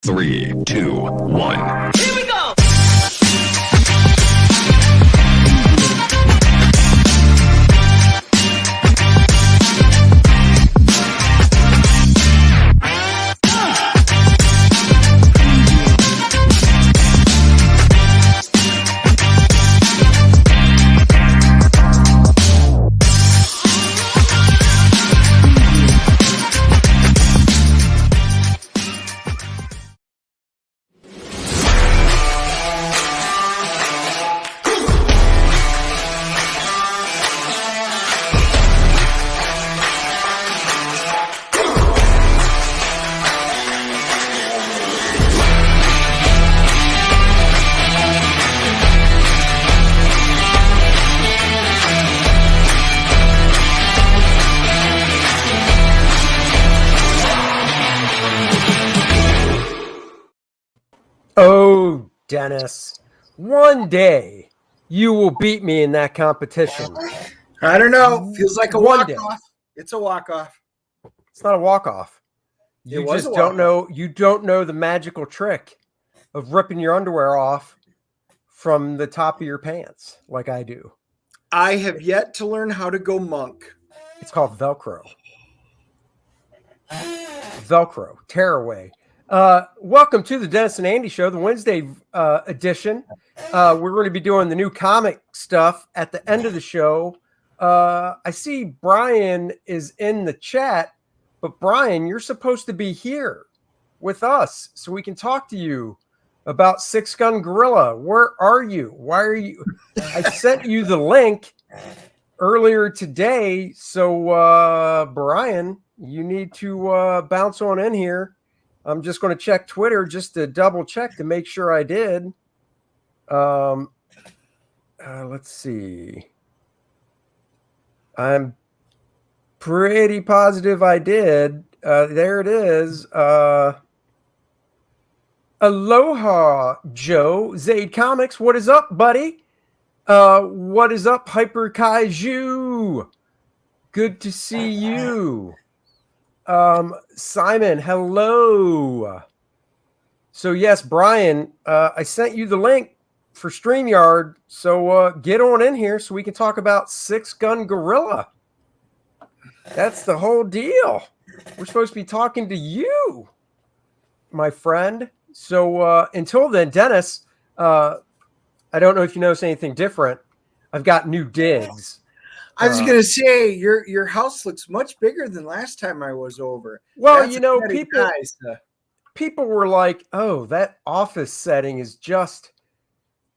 3, 2, 1. Here we go! Oh, Dennis, one day you will beat me in that competition. I don't know. Feels like a One day. walk-off. It's a walk-off. It's not a walk-off. It You was just a don't walk-off. know. You don't know the magical trick of ripping your underwear off from the top of your pants like I do. I have yet to learn how to go monk. It's called Velcro. Velcro, tearaway. Welcome to the Dennis and Andy Show, the Wednesday edition. We're going to be doing the new comic stuff at the end of the show. I see Brian is in the chat, but Brian, you're supposed to be here with us so we can talk to you about Six Gun Gorilla. Where are you? Why are you? I sent you the link earlier today, so Brian, you need to bounce on in here. I'm just going to check Twitter just to double check to make sure I did. Let's see. I'm pretty positive I did. There it is. Aloha, Joe. Zaid Comics. What is up, buddy? What is up, Hyper Kaiju? Good to see you. Simon, hello. So yes, Brian, I sent you the link for StreamYard. So get on in here so we can talk about Six Gun Gorilla. That's the whole deal. We're supposed to be talking to you, my friend. So until then, Dennis, I don't know if you notice anything different. I've got new digs. I was going to say, your house looks much bigger than last time I was over. Well, That's you know, pretty people nice. people were like, "Oh, that office setting is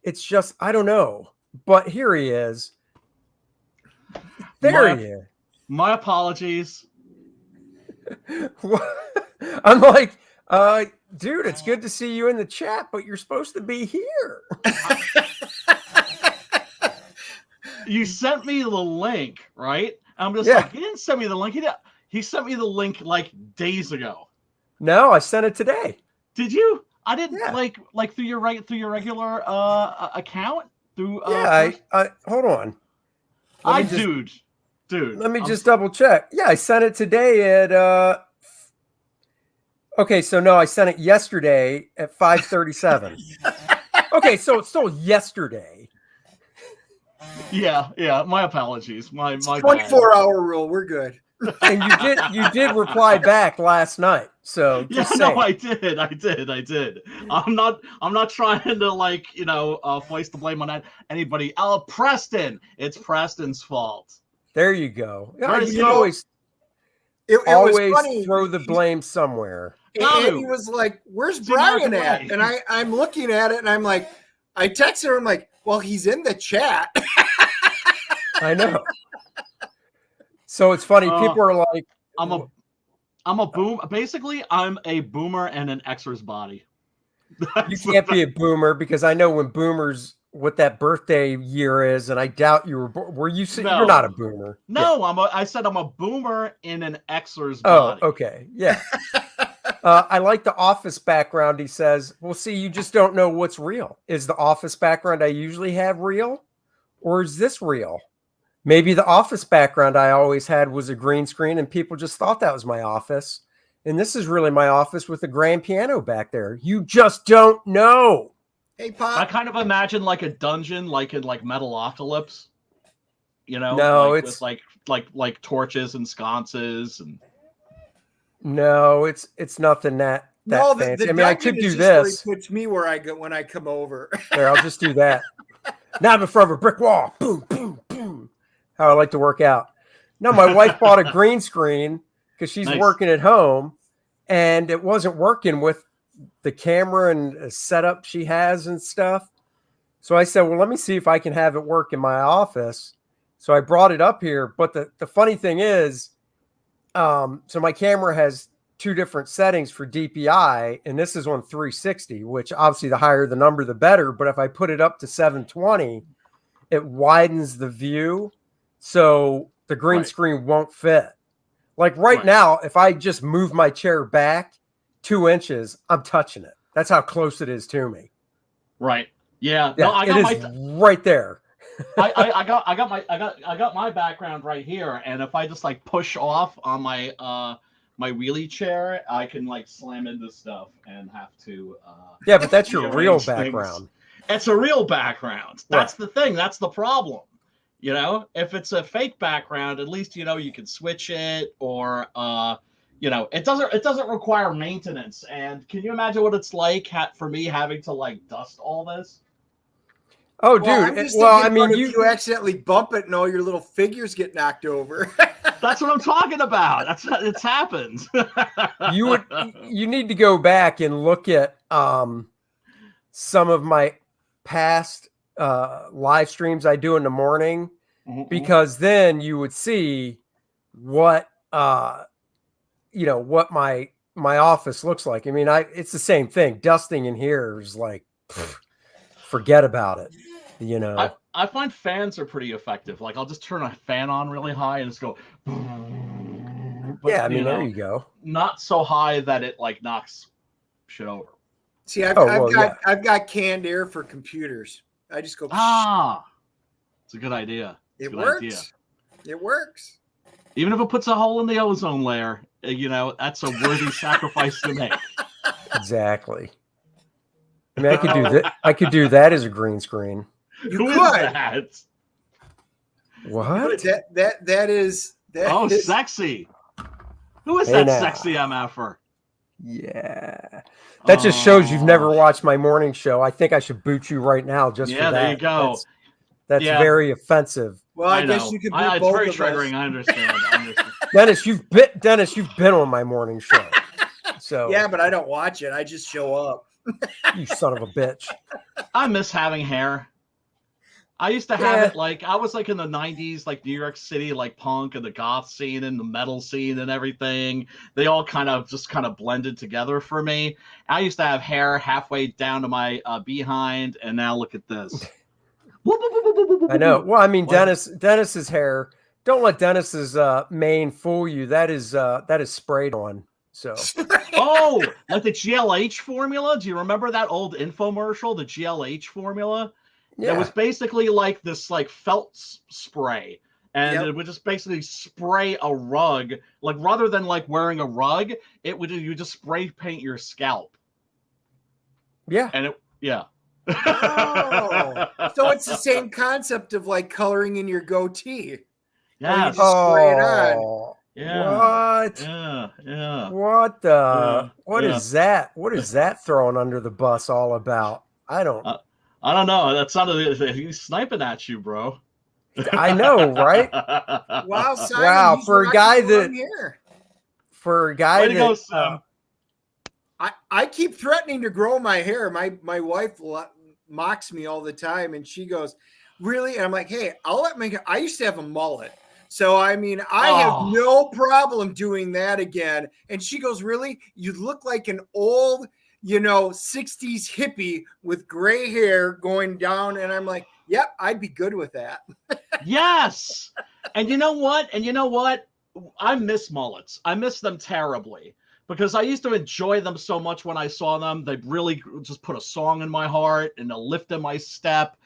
it's just I don't know." But here he is. There he is. My apologies. I'm like, dude, it's good to see you in the chat, but you're supposed to be here. You sent me the link, right? I'm just Yeah. like, he didn't send me the link. He sent me the link like days ago. No, I sent it today. Did you? I didn't Yeah. like through your regular account through. Yeah, I hold on. Dude. Let me just double check. Yeah, I sent it today at okay, so no, I sent it yesterday at 5:37. Okay, so it's still yesterday. Yeah. My apologies. My 24-hour rule. We're good. And you did reply back last night. So Yeah, just no, saying. I did. I'm not trying to place the blame on anybody. Preston. It's Preston's fault. There you go. Yeah, Right, you so- can always It was funny. throw the blame somewhere. And he was like, "Where's See, Mark, Brian at?" right. And I'm looking at it, and I'm like, I texted her. I'm like, "Well, he's in the chat." I know. So it's funny. People are like, I'm a boom. Basically, I'm a boomer in an Xer's body. you can't be a boomer because I know when boomers what that birthday year is, and I doubt you were you? No. You're not a boomer. No, I said I'm a boomer in an Xer's Oh, body. okay. Yeah. I like the office background. He says, well, see, you just don't know what's real. Is the office background I usually have real? Or is this real? Maybe the office background I always had was a green screen and people just thought that was my office. And this is really my office with a grand piano back there. You just don't know. Hey, I Pop. kind of imagine like a dungeon, like in like Metalocalypse. You know, No, like it's with like torches and sconces and. no, it's nothing that No, fancy. the I mean, I dungeon could is do just where he this. puts me where I go when I come over. There, I'll just do that. Now I'm in front of a brick wall. Boom, boom, boom. How I like to work out. No, my wife bought a green screen because she's Nice. working at home, and it wasn't working with the camera and setup she has and stuff. So I said, well, let me see if I can have it work in my office. So I brought it up here. But the funny thing is, so my camera has 2 different settings for DPI, and this is on 360, which obviously the higher the number, the better. But if I put it up to 720, it widens the view. So the green screen won't fit. Like right now, if I just move my chair back 2 inches, I'm touching it. That's how close it is to me. Right. Yeah. Yeah, No, I got it is right there. I got my background right here, and if I just like push off on my my wheelie chair, I can like slam into stuff and have to Yeah, but that's your real rearrange background. things. It's a real background. That's the thing. That's the problem. You know, if it's a fake background, at least you know you can switch it, or you know, it doesn't require maintenance. And can you imagine what it's like for me having to like dust all this? Oh, Well, dude. I'm just Well, I thinking mean, about if you accidentally bump it and all your little figures get knocked over. That's what I'm talking about. It's happened. you need to go back and look at some of my past live streams I do in the morning, because then you would see what you know, what my office looks like. I mean, it's the same thing. Dusting in here is like, forget about it. You know, I find fans are pretty effective. Like I'll just turn a fan on really high and just go. But, yeah, I mean, there you go. Not so high that it like knocks shit over. See, I've got canned air for computers. I just go. It's a good idea. It works. It works. Even if it puts a hole in the ozone layer, you know, that's a worthy sacrifice to make. Exactly. I mean, I could do that. I could do that as a green screen. You could. That? What? That is. Sexy. Who is that sexy MFer? Yeah. That just shows you've never watched my morning show. I think I should boot you right now just for that. There you go. That's very offensive. Well, I guess you could boot it's both very of triggering. us. I understand. Dennis, you've been on my morning show. So yeah, but I don't watch it. I just show up. You son of a bitch. I miss having hair. I used to have it like I was like in the 90s, like New York City, like punk and the goth scene and the metal scene and everything. They all kind of blended together for me. I used to have hair halfway down to my behind, and now look at this. I know. Well, I mean, Dennis's hair. Don't let Dennis's mane fool you. That is sprayed on. So. Oh, like the GLH formula. Do you remember that old infomercial, the GLH formula? Yeah. It was basically like this like felt spray, and it would just basically spray a rug. Like rather than like wearing a rug, you just spray paint your scalp. Yeah. And so it's the same concept of like coloring in your goatee. Yeah. You just spray it on. Yeah. What? Yeah. What the? What is that? What is that throwing under the bus all about? I don't know. That sounded like he's sniping at you, bro. I know, right? Wow, Simon, wow, for a guy that I keep threatening to grow my hair. My wife mocks me all the time, and she goes, "Really?" And I'm like, "Hey, I used to have a mullet, so I mean, I have no problem doing that again." And she goes, "Really? You look like an old, 60s hippie with gray hair going down." And I'm like, "Yep, I'd be good with that." Yes. And you know what? I miss mullets. I miss them terribly because I used to enjoy them so much when I saw them. They really just put a song in my heart and a lift in my step.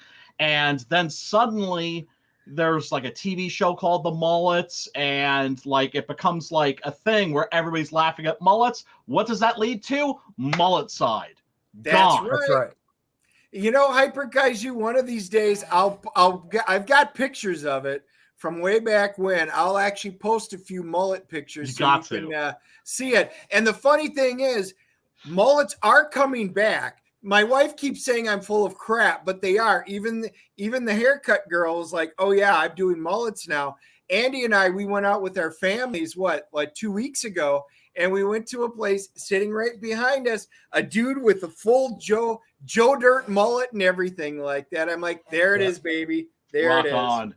And then suddenly there's like a TV show called The Mullets, and like it becomes like a thing where everybody's laughing at mullets. What does that lead to? Mullet side. Gone. That's right. You know, Hyper Kaiju, one of these days I've got pictures of it from way back when. I'll actually post a few mullet pictures so you can see it. And the funny thing is, mullets are coming back. My wife keeps saying I'm full of crap, but they are. Even the haircut girl is like, oh yeah, I'm doing mullets now. Andy and I, we went out with our families, like 2 weeks ago, and we went to a place sitting right behind us, a dude with a full Joe Dirt mullet and everything like that. I'm like, there it is, baby. There Rock it is. on.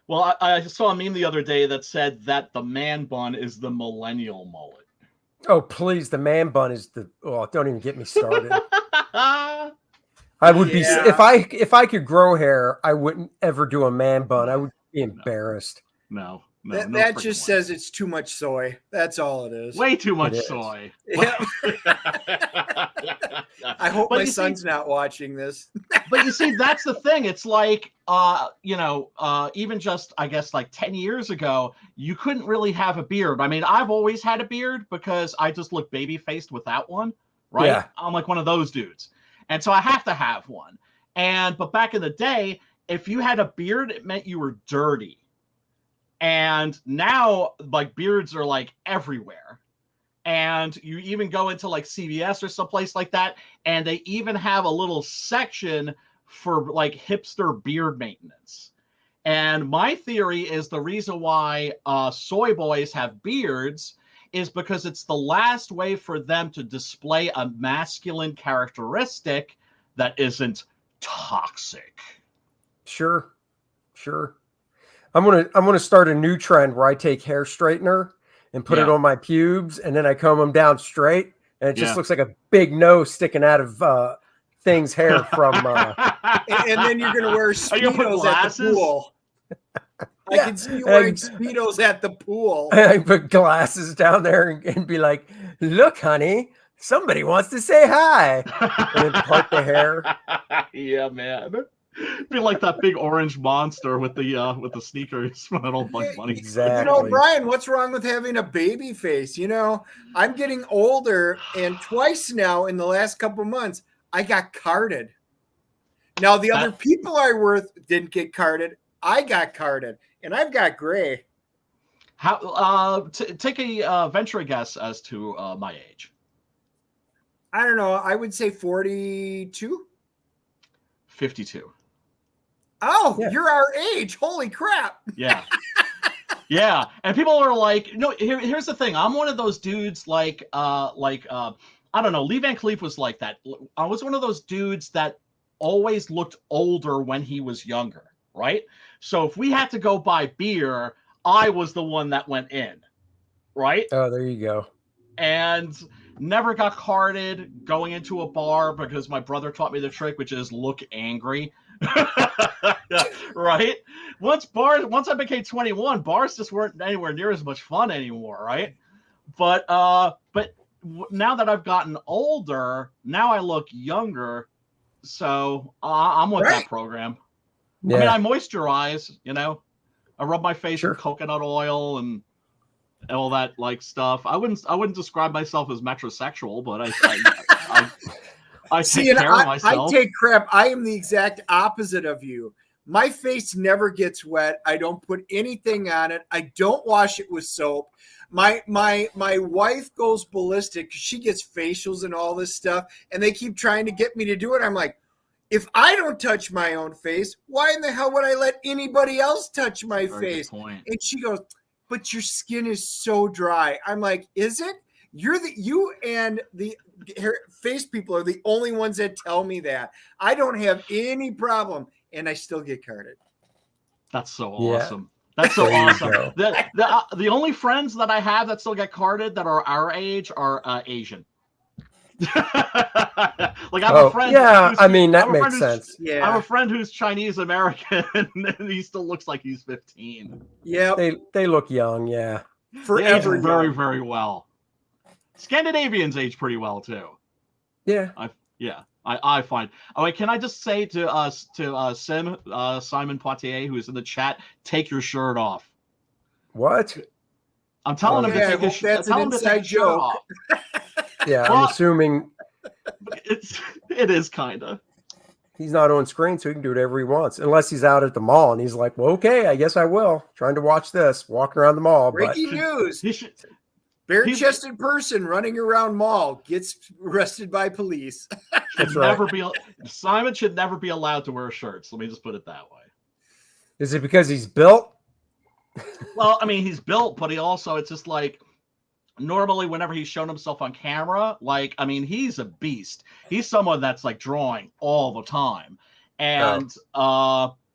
Well, I saw a meme the other day that said that the man bun is the millennial mullet. Oh, please. The man bun is don't even get me started. I would be, if I could grow hair, I wouldn't ever do a man bun. I would be embarrassed. No. That just says it's too much soy. That's all it is. Way too much soy. Yeah. I hope my son's not watching this. But you see, that's the thing. It's like, even just, I guess, like 10 years ago, you couldn't really have a beard. I mean, I've always had a beard because I just look baby-faced without one, right? Yeah. I'm like one of those dudes. And so I have to have one. But back in the day, if you had a beard, it meant you were dirty. And now, like, beards are, like, everywhere. And you even go into, like, CVS or someplace like that, and they even have a little section for, like, hipster beard maintenance. And my theory is the reason why soy boys have beards is because it's the last way for them to display a masculine characteristic that isn't toxic. Sure. I'm gonna start a new trend where I take hair straightener and put it on my pubes, and then I comb them down straight, and it just looks like a big nose sticking out of thing's hair from. And then you're gonna wear Speedos at the pool. I can see you wearing Speedos at the pool. I put glasses down there and be like, "Look, honey, somebody wants to say hi," and then part the hair. Yeah, man. Be like that big orange monster with the sneakers from that old Bugs Bunny. Exactly. You know, Brian, what's wrong with having a baby face? You know, I'm getting older, and twice now in the last couple months, I got carded. Now, the other people I worth didn't get carded. I got carded, and I've got gray. How? Take a venture guess as to my age. I don't know. I would say 42. 52. Oh, you're our age. Holy crap. Yeah. Yeah. And people are like, no, here's the thing. I'm one of those dudes like I don't know, Lee Van Cleef was like that. I was one of those dudes that always looked older when he was younger, right? So if we had to go buy beer, I was the one that went in, right? Oh, there you go. And never got carded going into a bar because my brother taught me the trick, which is look angry. Right? Once I became 21, bars just weren't anywhere near as much fun anymore, right? But now that I've gotten older, now I look younger, so I'm with that program. Yeah. I mean, I moisturize, you know, I rub my face with coconut oil and all that like stuff. I wouldn't describe myself as metrosexual, but I take care of myself. I take crap. I am the exact opposite of you. My face never gets wet. I don't put anything on it. I don't wash it with soap. My wife goes ballistic because she gets facials and all this stuff, and they keep trying to get me to do it. I'm like, if I don't touch my own face, why in the hell would I let anybody else touch my face? And she goes, but your skin is so dry. I'm like, is it? You and the face people are the only ones that tell me that. I don't have any problem, and I still get carded. That's so awesome. That's so awesome. The only friends that I have that still get carded that are our age are Asian. Like I have a friend. Yeah, I mean that makes sense. I have a friend who's Chinese American, and he still looks like he's 15. Yeah, they look young. Yeah, forever. Very, very well. Scandinavians age pretty well too. Yeah. I find. Oh wait, can I just say to Simon Poitier, who is in the chat, take your shirt off. What? I'm telling him to take his that's an inside shirt joke. off. Yeah, Well, I'm assuming it is kind of. he's not on screen, so he can do whatever he wants, unless he's out at the mall and he's like, "Well, okay, I guess I will." Trying to watch this, walking around the mall. Breaking news. He should. Bare-chested person running around mall gets arrested by police. Simon should never be allowed to wear shirts. Let me just put it that way. Is it because he's built? Well, I mean, he's built, but he also, it's just like, normally whenever he's shown himself on camera, like, I mean, he's a beast. He's someone that's like drawing all the time. And,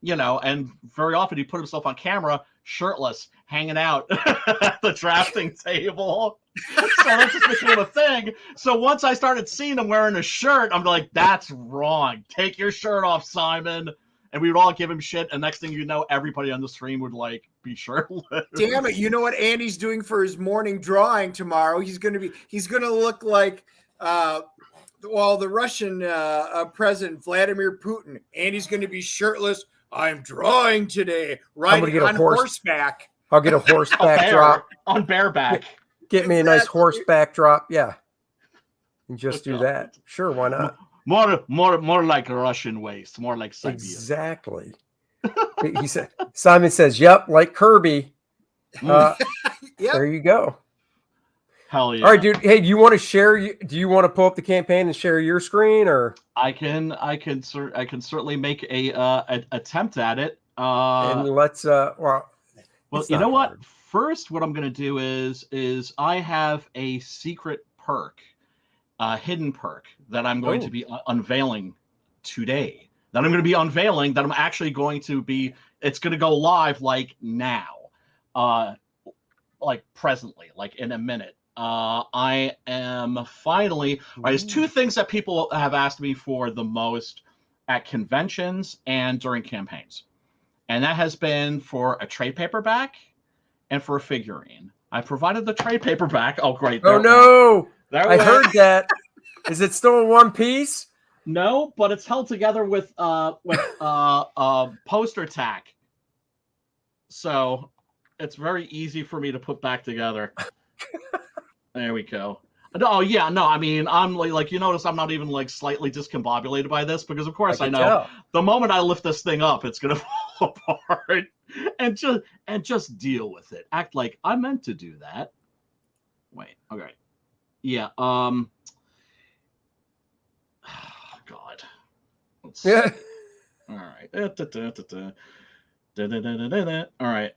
you know, and very often he put himself on camera shirtless, hanging out at the drafting table. So that just became a thing. So once I started seeing him wearing a shirt, I'm like, that's wrong. Take your shirt off, Simon. And we would all give him shit. And next thing you know, everybody on the stream would like be shirtless. Damn it. You know what Andy's doing for his morning drawing tomorrow? He's going to look like, the Russian president, Vladimir Putin. Andy's going to be shirtless. I'm drawing today, riding on horseback. I'll get a horseback drop. On bareback. Get me a nice horseback drop. Yeah. And just do that. Sure, why not? More like Russian waist, more like Siberia. Exactly. He said, Simon says, "Yep, like Kirby." Yep. There you go. Hell yeah! All right, dude. Hey, do you want to share? Do you want to pull up the campaign and share your screen, or I can certainly make a attempt at it. And let's well, you know what? First, what I'm going to do is I have a secret perk. Hidden perk that I'm going to be unveiling today. That I'm going to be unveiling. That I'm actually going to be. It's going to go live like now, like presently, like in a minute. I am finally. There's two things that people have asked me for the most at conventions and during campaigns, and that has been for a trade paperback and for a figurine. I provided the trade paperback. Oh, great! Oh no. I heard that. Is it still in one piece? No, but it's held together with poster tack. So it's very easy for me to put back together. There we go. Oh yeah, no, I mean, I'm like you notice I'm not even like slightly discombobulated by this because of course I know tell. The moment I lift this thing up, it's gonna fall apart. And just deal with it. Act like I meant to do that. Wait, okay. Yeah, God. Let's see. Yeah. All right. All right.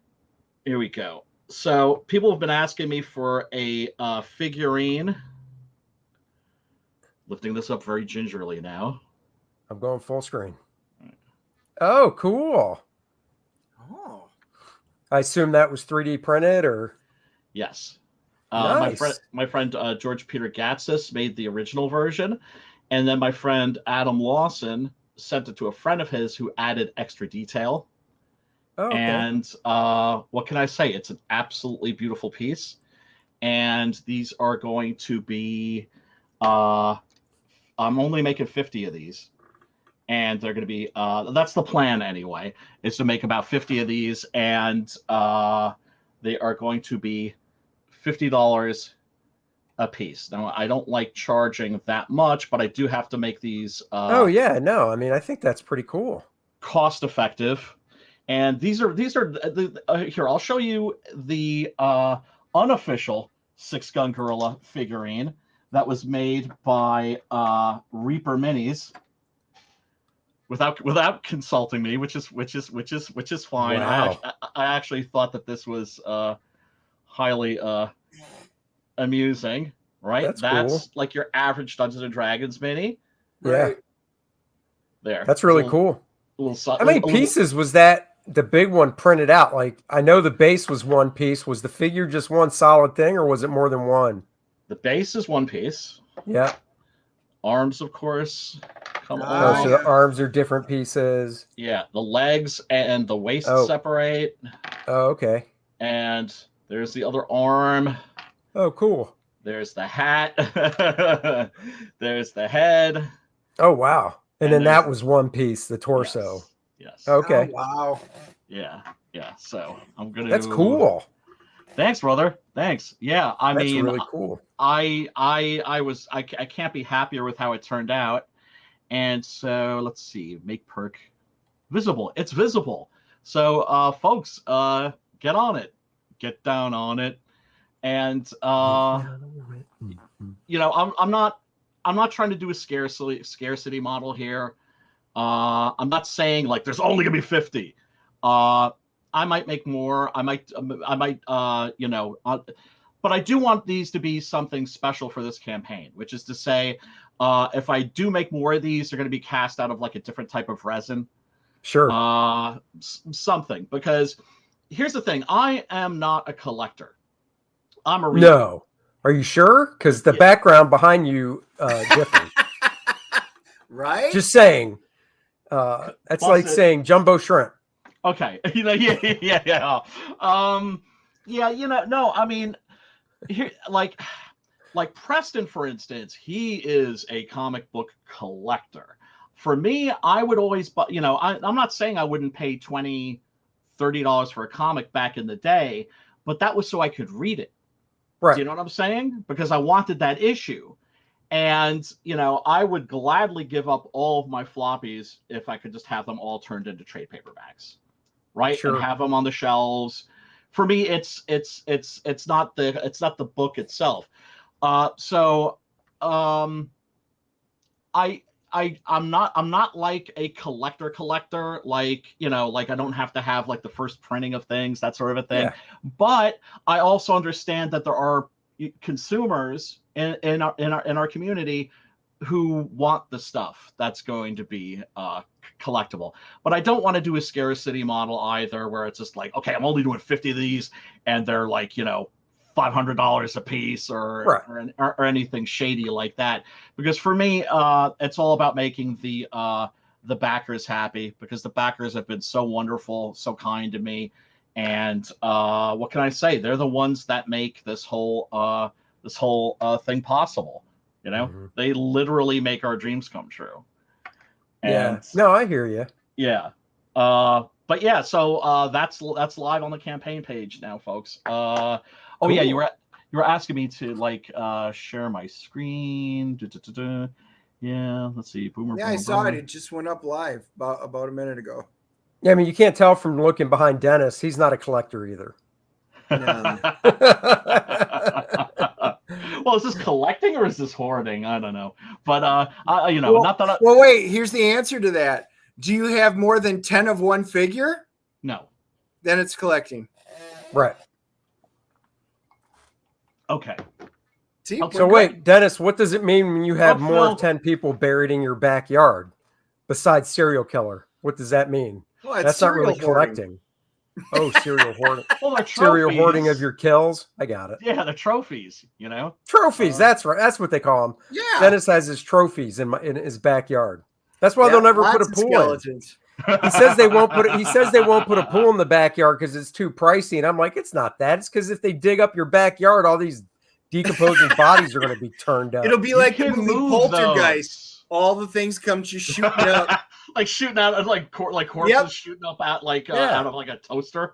Here we go. So people have been asking me for a figurine. Lifting this up very gingerly now. I'm going full screen. Oh, cool. Oh. I assume that was 3D printed, or yes. Nice. My friend George Peter Gatsis made the original version, and then my friend Adam Lawson sent it to a friend of his who added extra detail. Oh, okay. And what can I say? It's an absolutely beautiful piece, and these are going to be. I'm only making 50 of these, and they're going to be. That's the plan anyway. Is to make about 50 of these, and they are going to be $50 a piece. Now, I don't like charging that much, but I do have to make these. Oh yeah, no, I mean, I think that's pretty cool. Cost effective, and these are here. I'll show you the unofficial 6-gun gorilla figurine that was made by Reaper Minis. Without consulting me, which is fine. Wow. I actually thought that this was highly amusing, right? That's cool. Like your average Dungeons and Dragons mini. Yeah. Right. There. That's really cool. How many pieces was that the big one printed out? Like, I know the base was one piece. Was the figure just one solid thing, or was it more than one? The base is one piece. Yeah. Arms, of course, come Oh, off. so the arms are different pieces. Yeah, the legs and the waist separate. Oh, okay. And there's the other arm. Oh, cool. There's the hat. There's the head. Oh, wow. And then there's- that was one piece, the torso. Yes. Okay. Oh, wow. Yeah. So I'm gonna. That's cool. Thanks, brother. Thanks. Yeah. I That's mean, really cool. I can't be happier with how it turned out. And so let's see, make perk visible. It's visible. So folks, get on it. Get down on it. And you know, I'm not trying to do a scarcity model here. I'm not saying like there's only gonna be 50. I might make more. I might you know, but I do want these to be something special for this campaign, which is to say, if I do make more of these, they're going to be cast out of like a different type of resin. Sure. Something, because here's the thing. I am not a collector. I'm a reader. No. Are you sure? Because the background behind you differs. Right? Just saying. That's like saying jumbo shrimp. Okay. You know, yeah. Yeah, you know, no, I mean, here, like Preston, for instance, he is a comic book collector. For me, I would always, you know, I'm not saying I wouldn't pay $20, $30 for a comic back in the day, but that was so I could read it. Right. Do you know what I'm saying? Because I wanted that issue. And, you know, I would gladly give up all of my floppies if I could just have them all turned into trade paperbacks, right? Sure. And have them on the shelves. For me, it's not the book itself. So I'm not like a collector, like, you know, like I don't have to have like the first printing of things, that sort of a thing. Yeah. But I also understand that there are consumers in our community who want the stuff that's going to be collectible. But I don't want to do a scarcity model either, where it's just like, okay, I'm only doing 50 of these and they're like, you know, $500 a piece or anything shady like that. Because for me, it's all about making the backers happy, because the backers have been so wonderful, so kind to me. And what can I say? They're the ones that make this whole thing possible. You know, they literally make our dreams come true. And, yeah. No, I hear you. Yeah. But yeah, so that's live on the campaign page now, folks. Oh cool. Yeah, you were asking me to like share my screen. Yeah, let's see. Boomer. Yeah, I saw it. It just went up live about a minute ago. Yeah, I mean, you can't tell from looking behind Dennis. He's not a collector either. No. Well, is this collecting or is this hoarding? I don't know. But you know, well, not that. Well, wait. Here's the answer to that. Do you have more than 10 of one figure? No. Then it's collecting. Right. Okay. See, so wait, Dennis, what does it mean when you have more than 10 people buried in your backyard besides serial killer? What does that mean? Well, that's not really collecting. Oh, serial hoarding. Well, they're serial hoarding of your kills. I got it. Yeah, the trophies, you know. Trophies, that's right. That's what they call them. Yeah. Dennis has his trophies in his backyard. That's why they'll never put a pool in. He says they won't put a pool in the backyard because it's too pricey. And I'm like, it's not that. It's because if they dig up your backyard, all these decomposing bodies are going to be turned up. It'll be like the movie Poltergeist. All the things come just shooting up. Like shooting out like corpses shooting up out like out of like a toaster.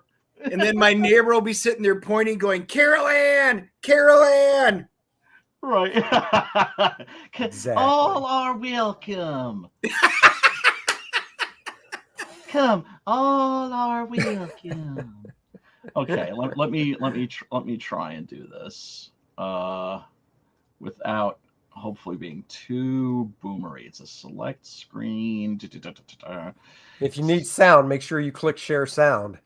And then my neighbor will be sitting there pointing, going, Carol Ann, Carol Ann. Right. Exactly. All are welcome. Come, all are welcome. Okay, let me try and do this without hopefully being too boomery. It's a select screen. If you need sound, make sure you click share sound.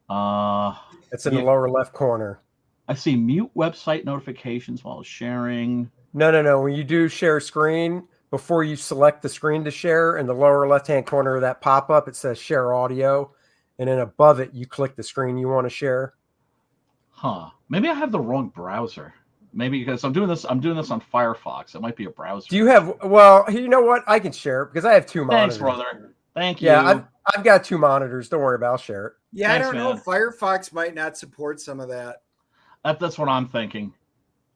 It's in the lower left corner. I see mute website notifications while sharing. No. When you do share screen, before you select the screen to share, in the lower left-hand corner of that pop-up, it says share audio. And then above it, you click the screen you want to share. Huh. Maybe I have the wrong browser. Maybe because I'm doing this on Firefox. It might be a browser. Do you have, well, you know what? I can share it because I have two monitors. Thanks, brother. Thank you. Yeah, I've got two monitors. Don't worry about it. I'll share it. Yeah, Thanks, I don't know. Firefox might not support some of that. That's what I'm thinking.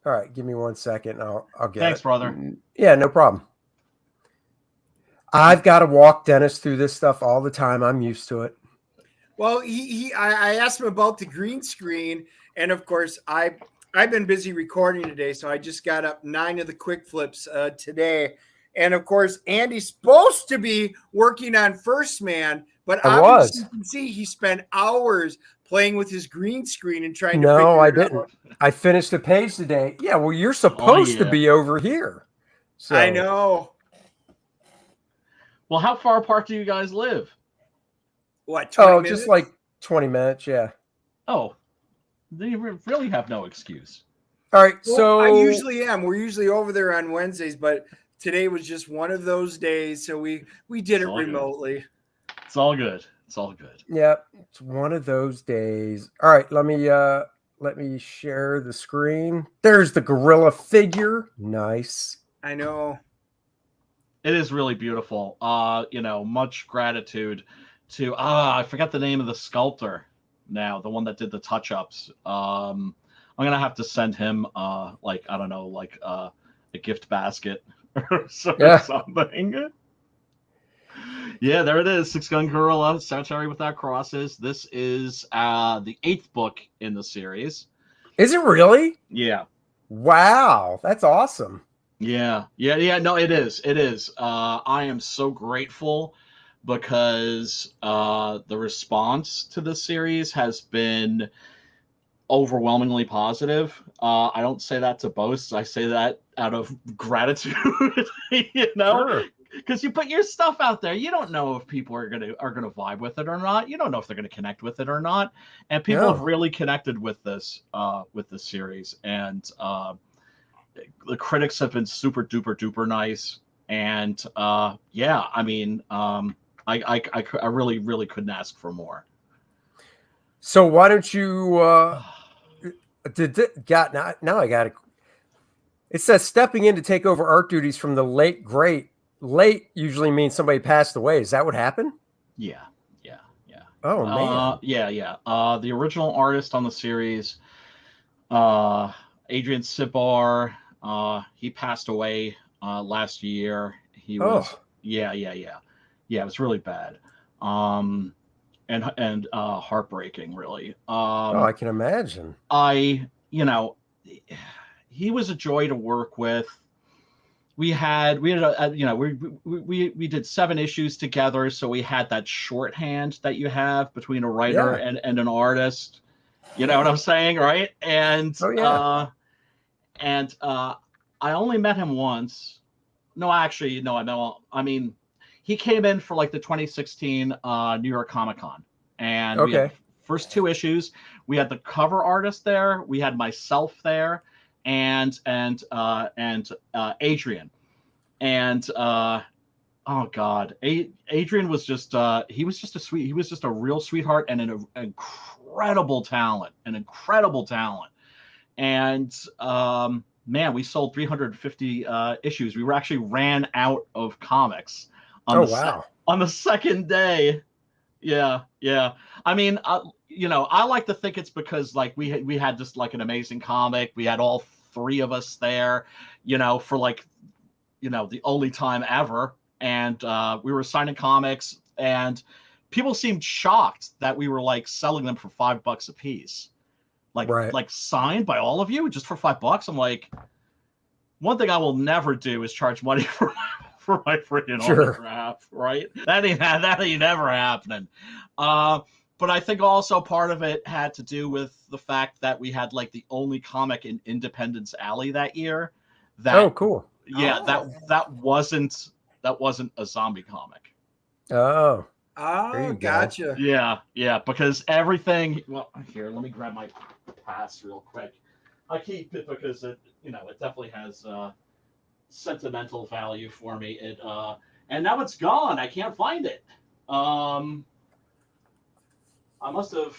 All right, give me 1 second. I'll get Thanks, it. brother. Yeah, no problem. I've got to walk Dennis through this stuff all the time. I'm used to it. Well, I asked him about the green screen, and of course, I've been busy recording today, so I just got up 9 of the quick flips today. And of course, Andy's supposed to be working on First Man, but obviously you can see he spent hours playing with his green screen and trying to figure it out. No, I didn't. I finished the page today. Yeah, well, you're supposed to be over here. So. I know. Well, how far apart do you guys live? What, 20 minutes? Just like 20 minutes, yeah. Oh, they really have no excuse. All right, well, so... I usually am. We're usually over there on Wednesdays, but today was just one of those days, so we did it remotely. Good. It's all good. It's all good. Yeah, it's one of those days. All right, let me share the screen. There's the gorilla figure. Nice. I know. It is really beautiful. Much gratitude to I forgot the name of the sculptor now, the one that did the touch-ups. I'm gonna have to send him a gift basket or something. Yeah, there it is. 6-Gun Gorilla, Cemetery Without Crosses. This is the 8th book in the series. Is it really? Yeah. Wow, that's awesome. Yeah. No, it is. It is. I am so grateful because the response to this series has been overwhelmingly positive. I don't say that to boast. I say that out of gratitude, Sure. Because you put your stuff out there, you don't know if people are gonna vibe with it or not. You don't know if they're gonna connect with it or not. And people have really connected with this series, and the critics have been super duper duper nice. And I really really couldn't ask for more. So why don't you? Now I got it. It says stepping in to take over art duties from the late great. Late usually means somebody passed away. Is that what happened? Yeah. Oh man. The original artist on the series, Adrian Sibar, he passed away last year. He was it was really bad. And heartbreaking, really. I can imagine. He was a joy to work with. We did 7 issues together, so we had that shorthand that you have between a writer and an artist. You know what I'm saying, right? And I only met him once. No, actually, no, I know. I mean, he came in for like the 2016 New York Comic Con, and we had the first 2 issues. We had the cover artist there. We had myself there, and Adrian, and Adrian was just he was just a real sweetheart and an incredible talent, and man, we sold 350 issues. We actually ran out of comics on the second day. Yeah. I mean, I like to think it's because like we had just like an amazing comic. We had all 3 of us there, for like, the only time ever. And we were signing comics, and people seemed shocked that we were like selling them for $5 a piece. Like signed by all of you just for $5. I'm like, one thing I will never do is charge money for my freaking autograph, right? That ain't never happening. But I think also part of it had to do with the fact that we had like the only comic in Independence Alley that year. Cool. Yeah, that wasn't a zombie comic. Oh, gotcha. Yeah, because everything. Well, here, let me grab my pass real quick. I keep it because it definitely has sentimental value for me. And now it's gone. I can't find it. I must have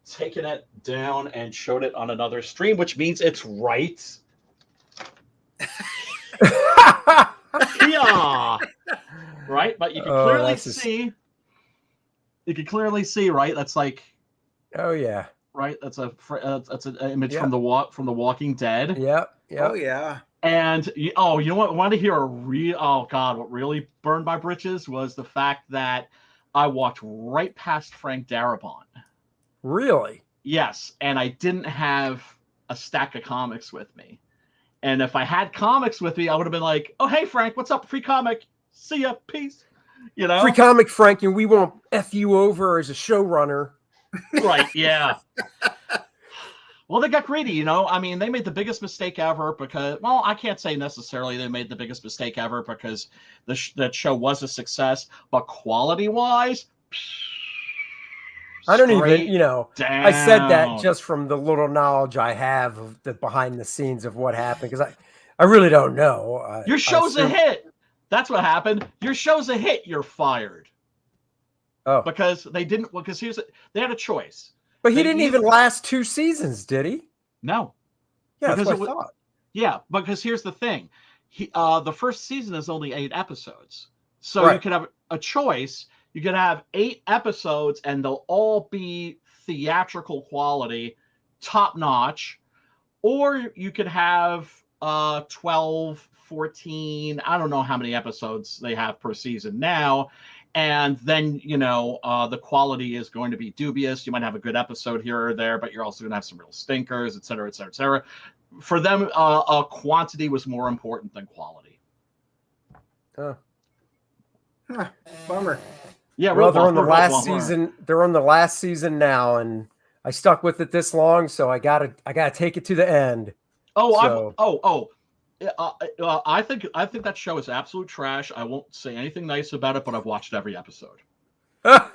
taken it down and showed it on another stream, which means it's right. Yeah. Right, but you can clearly see. You can clearly see, right? That's like. Oh yeah. Right, that's an image from the Walking Dead. Yep. Oh yeah. And you know what? Want to hear a real? Oh God, what really burned my britches was the fact that I walked right past Frank Darabont. Really? Yes, and I didn't have a stack of comics with me. And if I had comics with me, I would have been like, "Oh, hey Frank, what's up? Free comic. See ya, peace." You know, free comic, Frank, and we won't F you over as a showrunner. Right? Yeah. Well, they got greedy, you know. I mean, they made the biggest mistake ever because, well, I can't say necessarily they made the biggest mistake ever because that show was a success, but quality-wise, I don't even, down. I said that just from the little knowledge I have of the behind the scenes of what happened because I really don't know. Your show's a hit. That's what happened. Your show's a hit. You're fired. Oh, because they didn't. Well, because they had a choice. But he didn't even last 2 seasons, did he? No. Yeah, that's what I thought. Yeah, because here's the thing. The first season is only 8 episodes. So you could have a choice. You could have 8 episodes and they'll all be theatrical quality, top notch. Or you could have 12, 14, I don't know how many episodes they have per season now. And then, the quality is going to be dubious. You might have a good episode here or there, but you're also going to have some real stinkers, et cetera, et cetera, et cetera. For them, quantity was more important than quality. Bummer. Yeah, well, they're on the last season. They're on the last season now, and I stuck with it this long, so I gotta take it to the end. I think that show is absolute trash. I won't say anything nice about it, but I've watched every episode. Oh,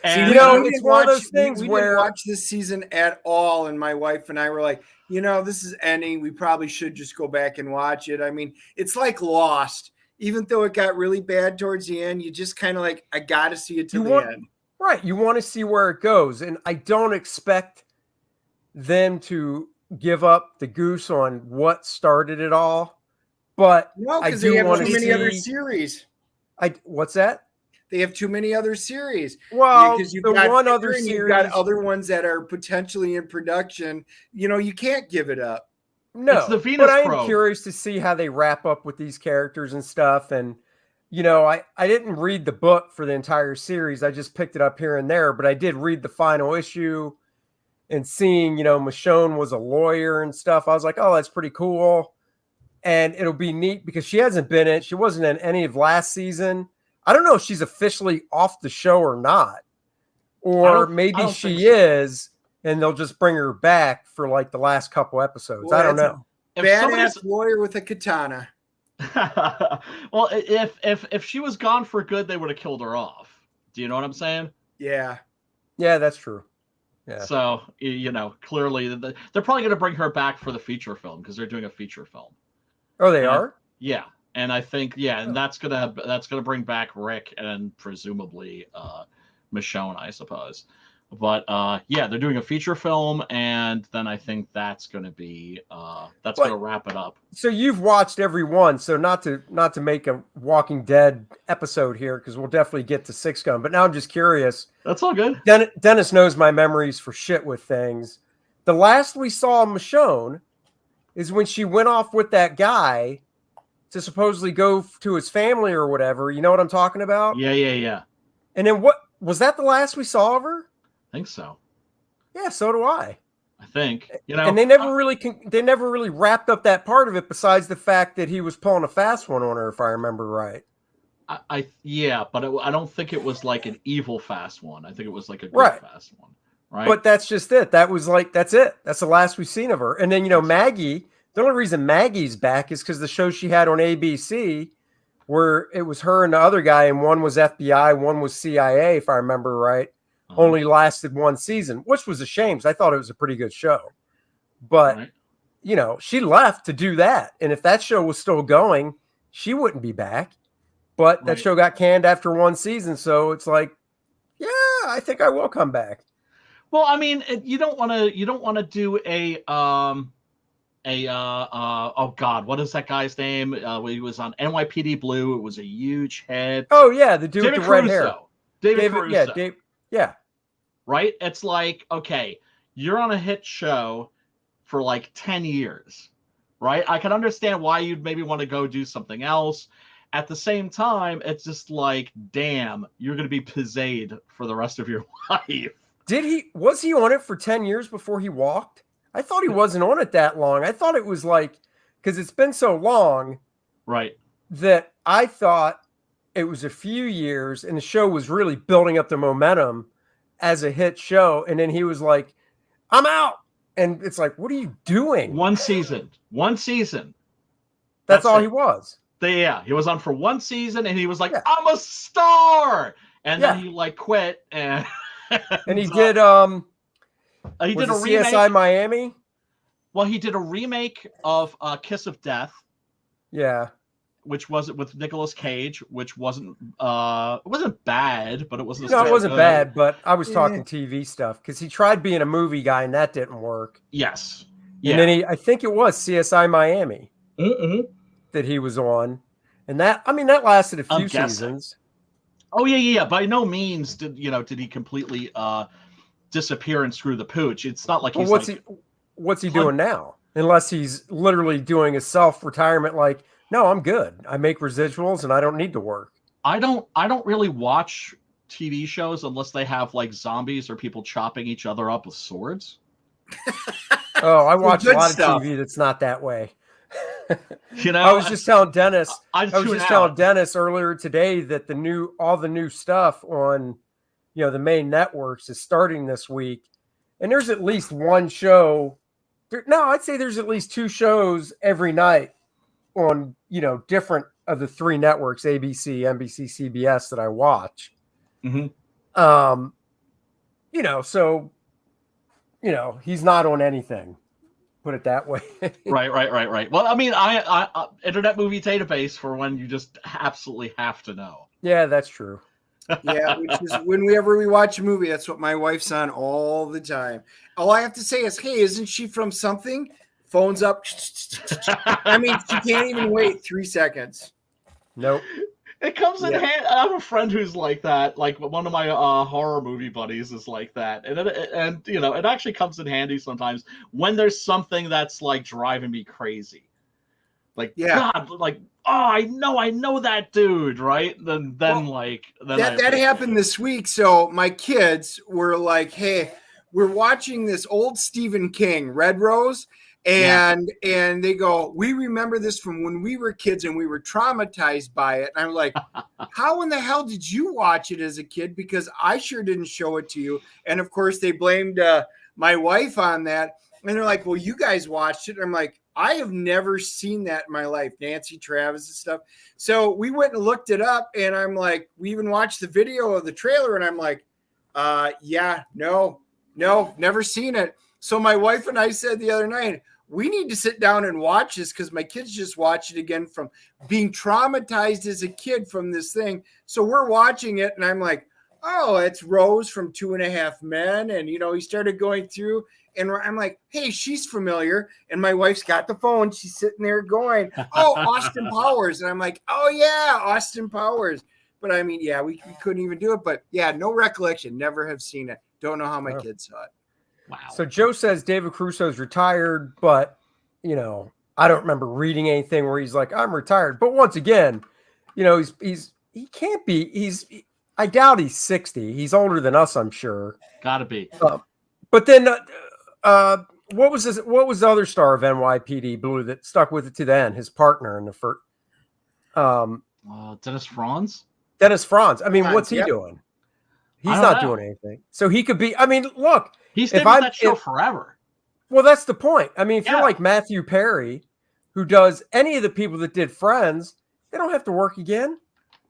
and it's one of those things we where didn't watch this season at all, and my wife and I were like, this is ending. We probably should just go back and watch it. I mean, it's like Lost. Even though it got really bad towards the end, you just kind of like, I got to see it to the end. Right. You want to see where it goes. And I don't expect them to give up the goose on what started it all. But I do want to see. Too many other series. What's that? They have too many other series. Well, because you've got other ones that are potentially in production. You can't give it up. No, it's the Venus but I am probe. Curious to see how they wrap up with these characters and stuff. And, I didn't read the book for the entire series. I just picked it up here and there, but I did read the final issue and seeing, Michonne was a lawyer and stuff. I was like, oh, that's pretty cool. And it'll be neat because she wasn't in any of last season. I don't know if she's officially off the show or not, or maybe she is. And they'll just bring her back for like the last couple episodes. I don't know. Badass lawyer with a katana. Well, if she was gone for good, they would have killed her off. Do you know what I'm saying? Yeah. Yeah, that's true. Yeah. So clearly they're probably going to bring her back for the feature film because they're doing a feature film. Oh, they are? Yeah, and I think and that's gonna bring back Rick and presumably Michonne, I suppose. But they're doing a feature film, and then I think that's going to be going to wrap it up. So you've watched every one. So not to make a Walking Dead episode here because we'll definitely get to Six Gun. But now I'm just curious. That's all good. Dennis knows my memories for shit with things. The last we saw Michonne is when she went off with that guy to supposedly go to his family or whatever. You know what I'm talking about? Yeah. And then what was that? The last we saw of her? I think so. Yeah, so do I. I think and they never really wrapped up that part of it. Besides the fact that he was pulling a fast one on her, if I remember right. But I don't think it was like an evil fast one. I think it was like a good fast one, right? But that's just it. That was like that's it. That's the last we've seen of her. And then Maggie. The only reason Maggie's back is because the show she had on ABC, where it was her and the other guy, and one was FBI, one was CIA, if I remember right. Only lasted 1 season, which was a shame because I thought it was a pretty good show. But, she left to do that. And if that show was still going, she wouldn't be back. But that show got canned after 1 season. So it's like, yeah, I think I will come back. Well, I mean, you don't want to do oh God, what is that guy's name? He was on NYPD Blue. It was a huge head. Oh yeah, the dude with the red hair. David Caruso. Yeah. Right? It's like, okay, you're on a hit show for like 10 years. right? I can understand why you'd maybe want to go do something else. At the same time, it's just like, damn, you're going to be pizzade for the rest of your life. Was he on it for 10 years before he walked? I thought he wasn't on it that long. I thought it was like, because it's been so long, right? That I thought it was a few years and the show was really building up the momentum as a hit show. And then he was like, I'm out. And it's like, what are you doing? One season. That's all he was. He was on for one season and he was like, I'm a star. And then he like quit and and he did he did a remake CSI Miami. Well, he did a remake of Kiss of Death. Yeah. Which was it with Nicolas Cage, which wasn't it wasn't bad, but it wasn't. No, it wasn't bad, but I was talking TV stuff because he tried being a movie guy and that didn't work. Yes. And then I think it was CSI Miami that he was on, and that lasted a few seasons. Oh yeah. By no means did he completely disappear and screw the pooch. It's not like he's what's he doing now? Unless he's literally doing a self-retirement, like, no, I'm good. I make residuals and I don't need to work. I don't really watch TV shows unless they have like zombies or people chopping each other up with swords. Oh, I watch a lot of TV that's not that way. I was just telling Dennis. Dennis earlier today that all the new stuff on, the main networks is starting this week, and there's at least one show. I'd say there's at least two shows every night on, different of the three networks, ABC, NBC, CBS, that I watch. Mm-hmm. So, he's not on anything. Put it that way. Right. Well, I mean, I Internet Movie Database for when you just absolutely have to know. Yeah, that's true. Yeah, which is whenever we watch a movie, that's what my wife's on all the time. All I have to say is, hey, isn't she from something? Phone's up. I mean, she can't even wait 3 seconds. Nope. It comes in hand. I have a friend who's like that. Like one of my horror movie buddies is like that, and it actually comes in handy sometimes when there's something that's like driving me crazy. Like, God, like, oh, I know that dude, right? Then that happened this week. So my kids were like, hey, we're watching this old Stephen King, Red Rose. And they go, we remember this from when we were kids and we were traumatized by it. And I'm like, how in the hell did you watch it as a kid? Because I sure didn't show it to you. And of course they blamed my wife on that. And they're like, well, you guys watched it. And I'm like, I have never seen that in my life. Nancy Travis and stuff. So we went and looked it up and I'm like, we even watched the video of the trailer. And I'm like, no, never seen it. So my wife and I said the other night, we need to sit down and watch this because my kids just watched it again from being traumatized as a kid from this thing. So we're watching it and I'm like, oh, it's Rose from 2.5 Men. And, he started going through and I'm like, hey, she's familiar. And my wife's got the phone. She's sitting there going, oh, Austin Powers. And I'm like, oh, yeah, Austin Powers. But I mean, we couldn't even do it. But no recollection. Never have seen it. Don't know how my kids saw it. Wow. So Joe says David Caruso's retired, but I don't remember reading anything where he's like, I'm retired. But once again, he can't be. I doubt he's 60. He's older than us, I'm sure. Gotta be. But then, what was the other star of NYPD Blue that stuck with it to the end? His partner in the first. Dennis Franz. Dennis Franz. I mean, what's he doing? He's not doing anything. So he could be. I mean, look. He's been on that show forever. Well, that's the point. I mean, if you're like Matthew Perry, who does any of the people that did Friends, they don't have to work again.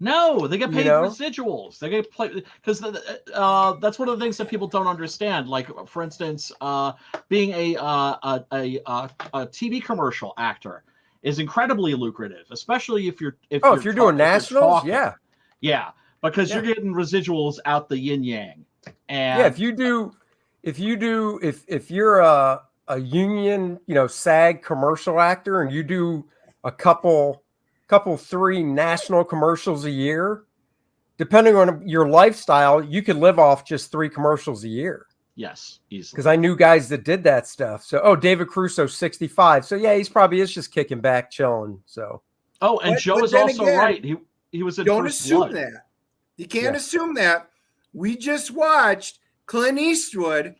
No, they get paid residuals. They get paid because that's one of the things that people don't understand. Like, for instance, being a TV commercial actor is incredibly lucrative, especially if you're doing nationals. Yeah, because you're getting residuals out the yin yang. And if you're a union, SAG commercial actor and you do a couple 3 national commercials a year, depending on your lifestyle, you could live off just 3 commercials a year. Yes, easily. Because I knew guys that did that stuff. So, David Caruso, 65. So, yeah, he's probably is just kicking back, chilling. So, and Joe is also right. He was in don't First assume Blood. that. You can't assume that. We just watched Clint Eastwood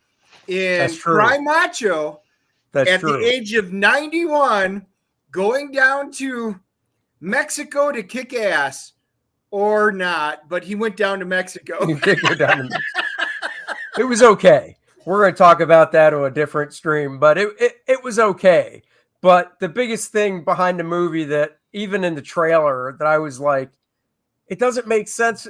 in Cry Macho at the age of 91 going down to Mexico to kick ass. Or not, but he went down to Mexico. He did go down to Mexico. It was okay. We're going to talk about that on a different stream, but it was okay. But the biggest thing behind the movie that even in the trailer that I was like, it doesn't make sense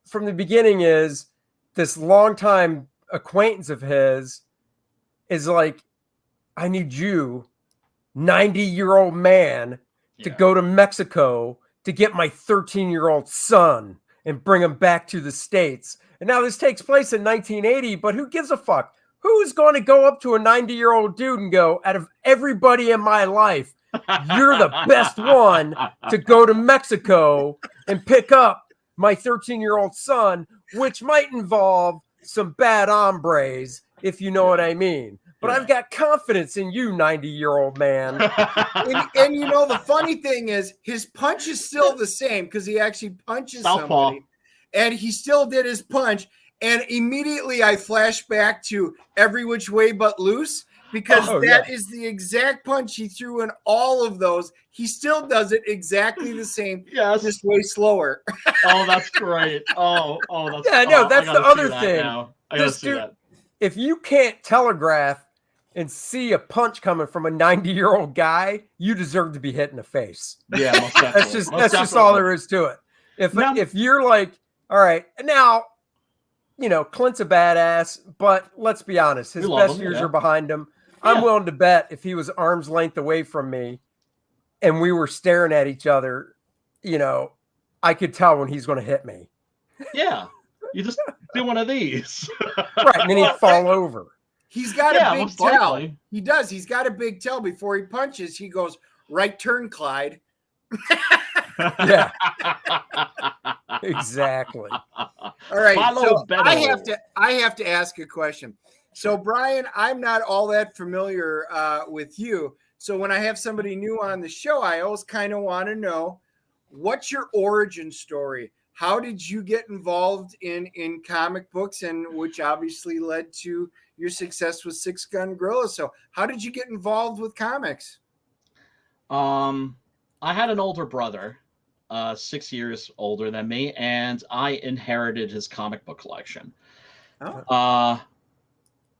from the beginning is this longtime acquaintance of his is like, I need you, 90-year-old man, to go to Mexico to get my 13-year-old son and bring him back to the States. And now this takes place in 1980, but who gives a fuck? Who's going to go up to a 90-year-old dude and go, out of everybody in my life, you're the best one to go to Mexico and pick up my 13-year-old son, which might involve some bad hombres, if you know what I mean. But I've got confidence in you, 90-year-old man. and you know, the funny thing is his punch is still the same because he actually punches somebody. And he still did his punch. And immediately I flash back to Every Which Way But Loose because that is the exact punch he threw in all of those. He still does it exactly the same, just way slower. Oh, that's great. That's that's the other thing. I gotta see that. If you can't telegraph and see a punch coming from a 90-year-old guy, you deserve to be hit in the face. Yeah, most definitely. that's just all there is to it. If you're like, all right, now, you know, Clint's a badass, but let's be honest, his best years are behind him. I'm willing to bet if he was arm's length away from me and we were staring at each other, you know, I could tell when he's going to hit me. Yeah. You just do one of these. Right, and then he'd fall over. He's got a big tell. He does. He's got a big tell before he punches. He goes, right turn, Clyde. Yeah. Exactly. All right. So I have to ask a question. So, Brian, I'm not all that familiar with you. So when I have somebody new on the show, I always kind of want to know, what's your origin story? How did you get involved in comic books, and which obviously led to your success with Six Gun Gorilla? So how did you get involved with comics? I had an older brother, 6 years older than me, and I inherited his comic book collection.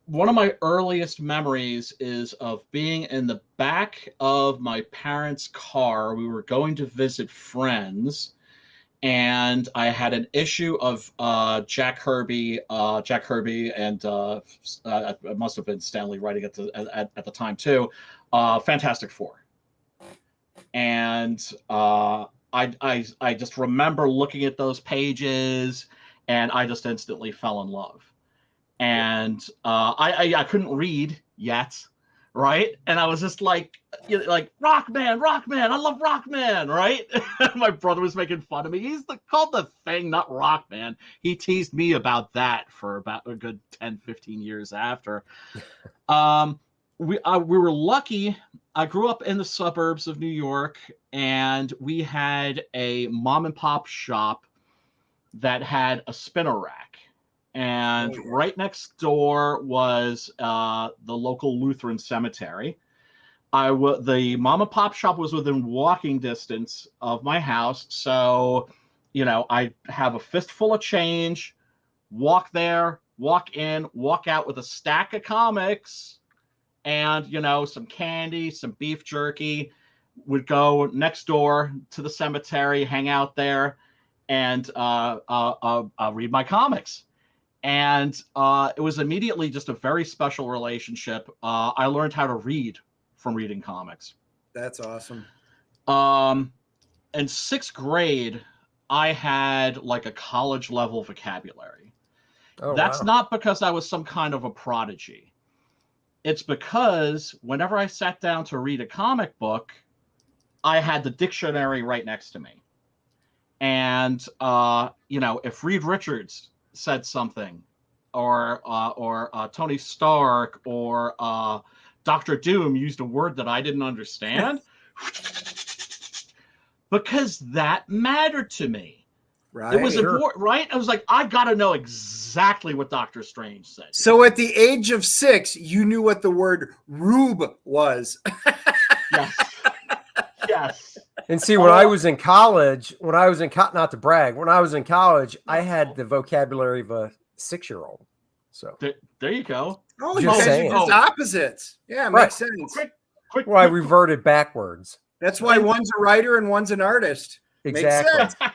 One of my earliest memories is of being in the back of my parents' car. We were going to visit friends, and I had an issue of Jack Kirby, and it must have been Stanley writing at the time too. Fantastic Four, and I just remember looking at those pages, and I just instantly fell in love. And I couldn't read yet, right? And I was just like Rockman, I love Rockman, right? My brother was making fun of me. He's called the Thing, not Rockman. He teased me about that for about a good 10, 15 years after. We were lucky. I grew up in the suburbs of New York, and we had a mom and pop shop that had a spinner rack. And right next door was the local Lutheran cemetery. The mom and pop shop was within walking distance of my house. So, you know, I have a fistful of change, walk there, walk in, walk out with a stack of comics and, you know, some candy, some beef jerky. Would go next door to the cemetery, hang out there, and read my comics. And it was immediately just a very special relationship. I learned how to read from reading comics. That's awesome. In sixth grade, I had like a college level vocabulary. That's not because I was some kind of a prodigy. It's because whenever I sat down to read a comic book, I had the dictionary right next to me. And, you know, if Reed Richards said something, Tony Stark or Dr. Doom used a word that I didn't understand, because that mattered to me. Right. It was important, right? I was like, I got to know exactly what Doctor Strange said. So at the age of 6, you knew what the word rube was. Yes. Yes. And see, when I was in college, not to brag, when I was in college, I had the vocabulary of a 6-year-old. So there you go. Oh, you guys are just opposites. Yeah, it makes sense. Well, I reverted backwards. That's why one's a writer and one's an artist. Exactly. Makes sense.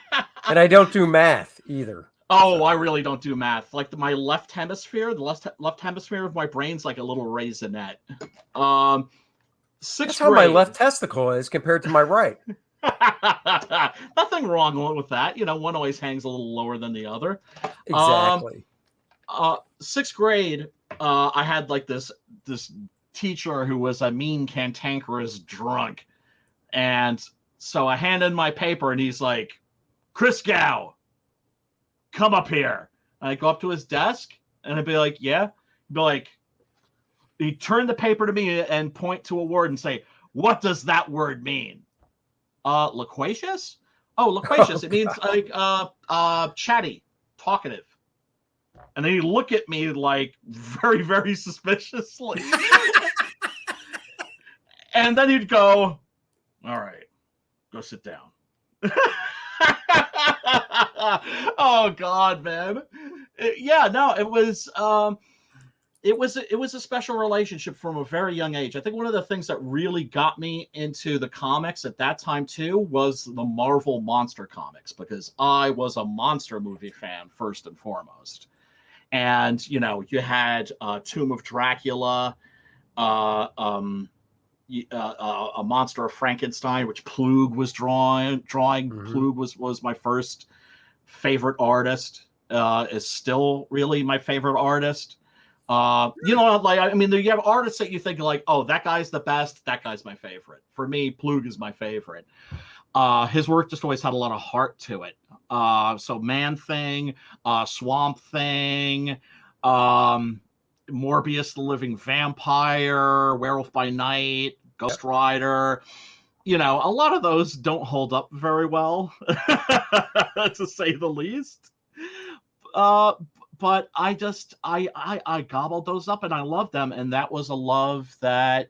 And I don't do math either. Oh, I really don't do math. Like my left hemisphere, the left hemisphere of my brain's like a little raisinette. That's how my left testicle is compared to my right. Nothing wrong with that. You know, one always hangs a little lower than the other. Exactly. 6th grade, I had like this teacher who was a mean, cantankerous drunk. And so I hand in my paper and he's like, Chris Gow, come up here. And I go up to his desk and I'd be like, yeah. He'd be like, he'd turn the paper to me and point to a word and say, what does that word mean? Loquacious? Oh, loquacious. It means like chatty, talkative. And then he'd look at me like very, very suspiciously. And then he'd go, all right, go sit down. Oh God, man. It was a special relationship from a very young age. I think one of the things that really got me into the comics at that time too was the Marvel monster comics, because I was a monster movie fan first and foremost. And you know, you had Tomb of Dracula, a Monster of Frankenstein, which Plug was drawing. Mm-hmm. Plug was my first favorite artist. Is still really my favorite artist. You know, like, I mean, you have artists that you think like, oh, that guy's the best, that guy's my favorite. For me, Plug is my favorite. His work just always had a lot of heart to it. So Man-Thing, Swamp Thing, Morbius the Living Vampire, Werewolf by Night, Ghost Rider. You know, a lot of those don't hold up very well, to say the least. But I gobbled those up and I loved them. And that was a love that,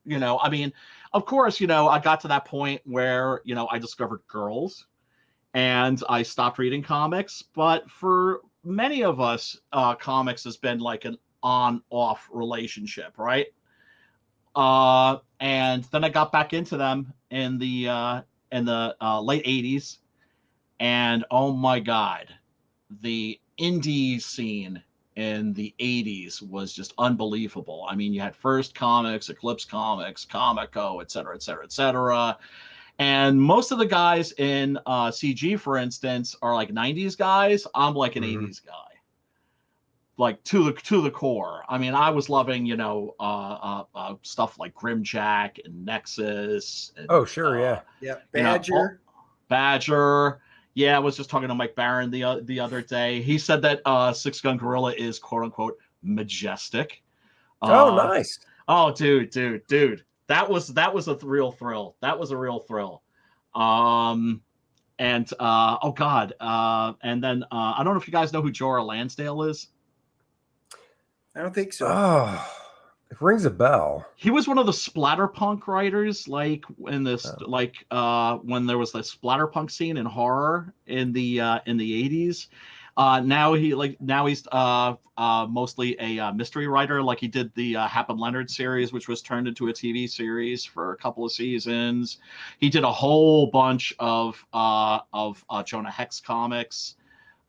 you know, I mean, of course, you know, I got to that point where, you know, I discovered girls and I stopped reading comics. But for many of us, comics has been like an on-off relationship, right? And then I got back into them in the late 80s. And oh my God, the indie scene in the 80s was just unbelievable. I mean, you had First Comics, Eclipse Comics, Comico, et cetera, et cetera, et cetera. And most of the guys in CG, for instance, are like 90s guys. I'm like an 80s guy, like to the core. I mean, I was loving, you know, stuff like Grimjack and Nexus. And, oh, sure, yeah. Badger. You know, Badger. Yeah, I was just talking to Mike Barron the other day. He said that Six Gun Gorilla is quote unquote majestic. Oh, nice. Oh, dude. That was a real thrill. That was a real thrill. And oh God. And then I don't know if you guys know who Jorah Lansdale is. I don't think so. Oh, it rings a bell. He was one of the splatterpunk writers, like in this, when there was the splatterpunk scene in horror in the 80s. Now he's mostly a mystery writer. Like he did the Hap and Leonard series, which was turned into a TV series for a couple of seasons. He did a whole bunch of Jonah Hex comics.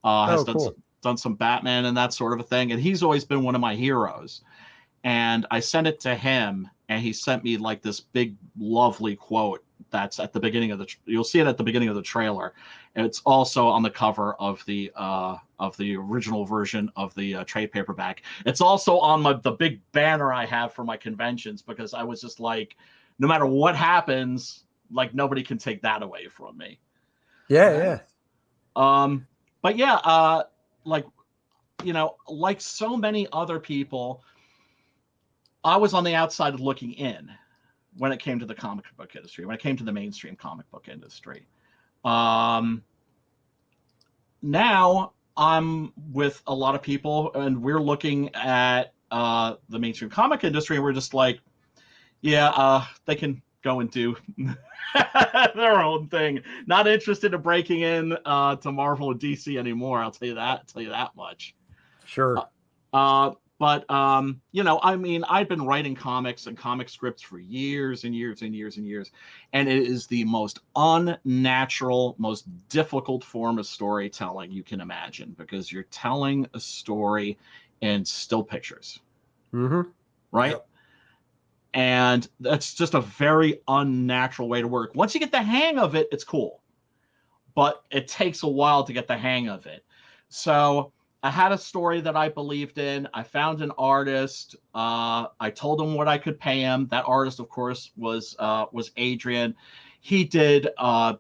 Done some Batman and that sort of a thing. And he's always been one of my heroes. And I sent it to him, and he sent me like this big, lovely quote that's at the beginning of you'll see it at the beginning of the trailer. And it's also on the cover of the original version of the trade paperback. It's also on the big banner I have for my conventions, because I was just like, no matter what happens, like nobody can take that away from me. Yeah. But yeah, like like so many other people, I was on the outside looking in when it came to the comic book industry, when it came to the mainstream comic book industry. Now I'm with a lot of people, and we're looking at the mainstream comic industry, and we're just like, yeah, they can go and do their own thing. Not interested in breaking in to Marvel and DC anymore. I'll tell you that much. Sure. But I mean, I've been writing comics and comic scripts for years and years and years and years, and it is the most unnatural, most difficult form of storytelling you can imagine, because you're telling a story in still pictures, right? Yep. And that's just a very unnatural way to work. Once you get the hang of it, it's cool, but it takes a while to get the hang of it. So I had a story that I believed in. I found an artist. I told him what I could pay him. That artist, of course, was Adrian. He did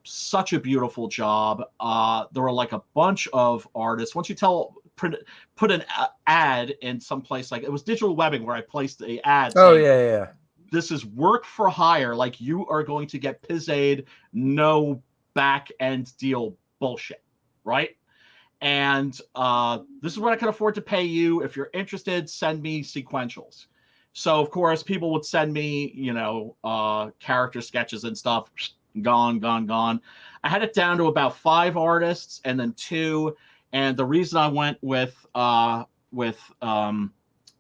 such a beautiful job. There were like a bunch of artists. Once you put an ad in some place, like it was digital webbing where I placed the ad. Oh, saying, yeah. This is work for hire. Like, you are going to get pizzade, no back end deal bullshit, right? And this is what I can afford to pay you. If you're interested, send me sequentials. So, of course, people would send me, character sketches and stuff. Gone. I had it down to about 5 artists and then 2. And the reason I went with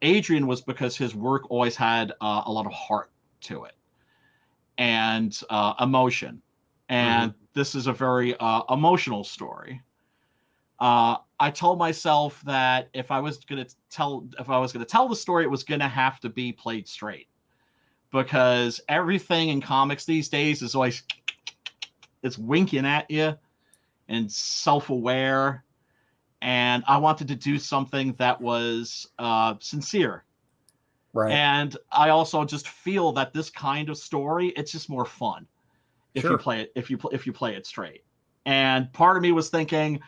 Adrian was because his work always had a lot of heart to it and emotion. And this is a very emotional story. I told myself that if I was going to tell the story, it was going to have to be played straight, because everything in comics these days is always, it's winking at you and self-aware. And I wanted to do something that was sincere. Right. And I also just feel that this kind of story, it's just more fun if you play it, if you play it straight. And part of me was thinking,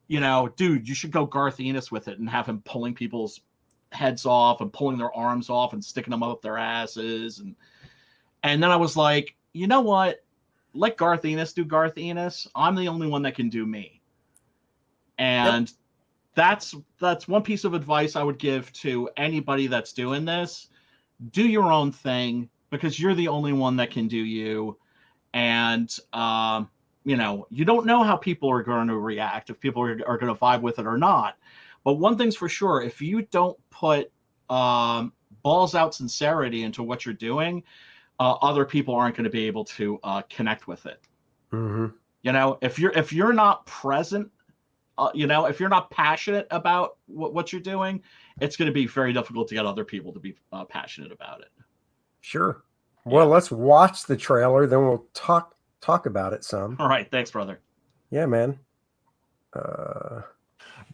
dude, you should go Garth Ennis with it and have him pulling people's heads off and pulling their arms off and sticking them up their asses. And then I was like, you know what? Let Garth Ennis do Garth Ennis. I'm the only one that can do me. And that's one piece of advice I would give to anybody that's doing this. Do your own thing, because you're the only one that can do you. And, you don't know how people are going to react, if people are going to vibe with it or not. But one thing's for sure, if you don't put balls out sincerity into what you're doing, other people aren't going to be able to connect with it. If you're not present, if you're not passionate about what you're doing, it's going to be very difficult to get other people to be passionate about it. Sure. Well, let's watch the trailer, then we'll talk about it some. All right. Thanks, brother. Yeah, man.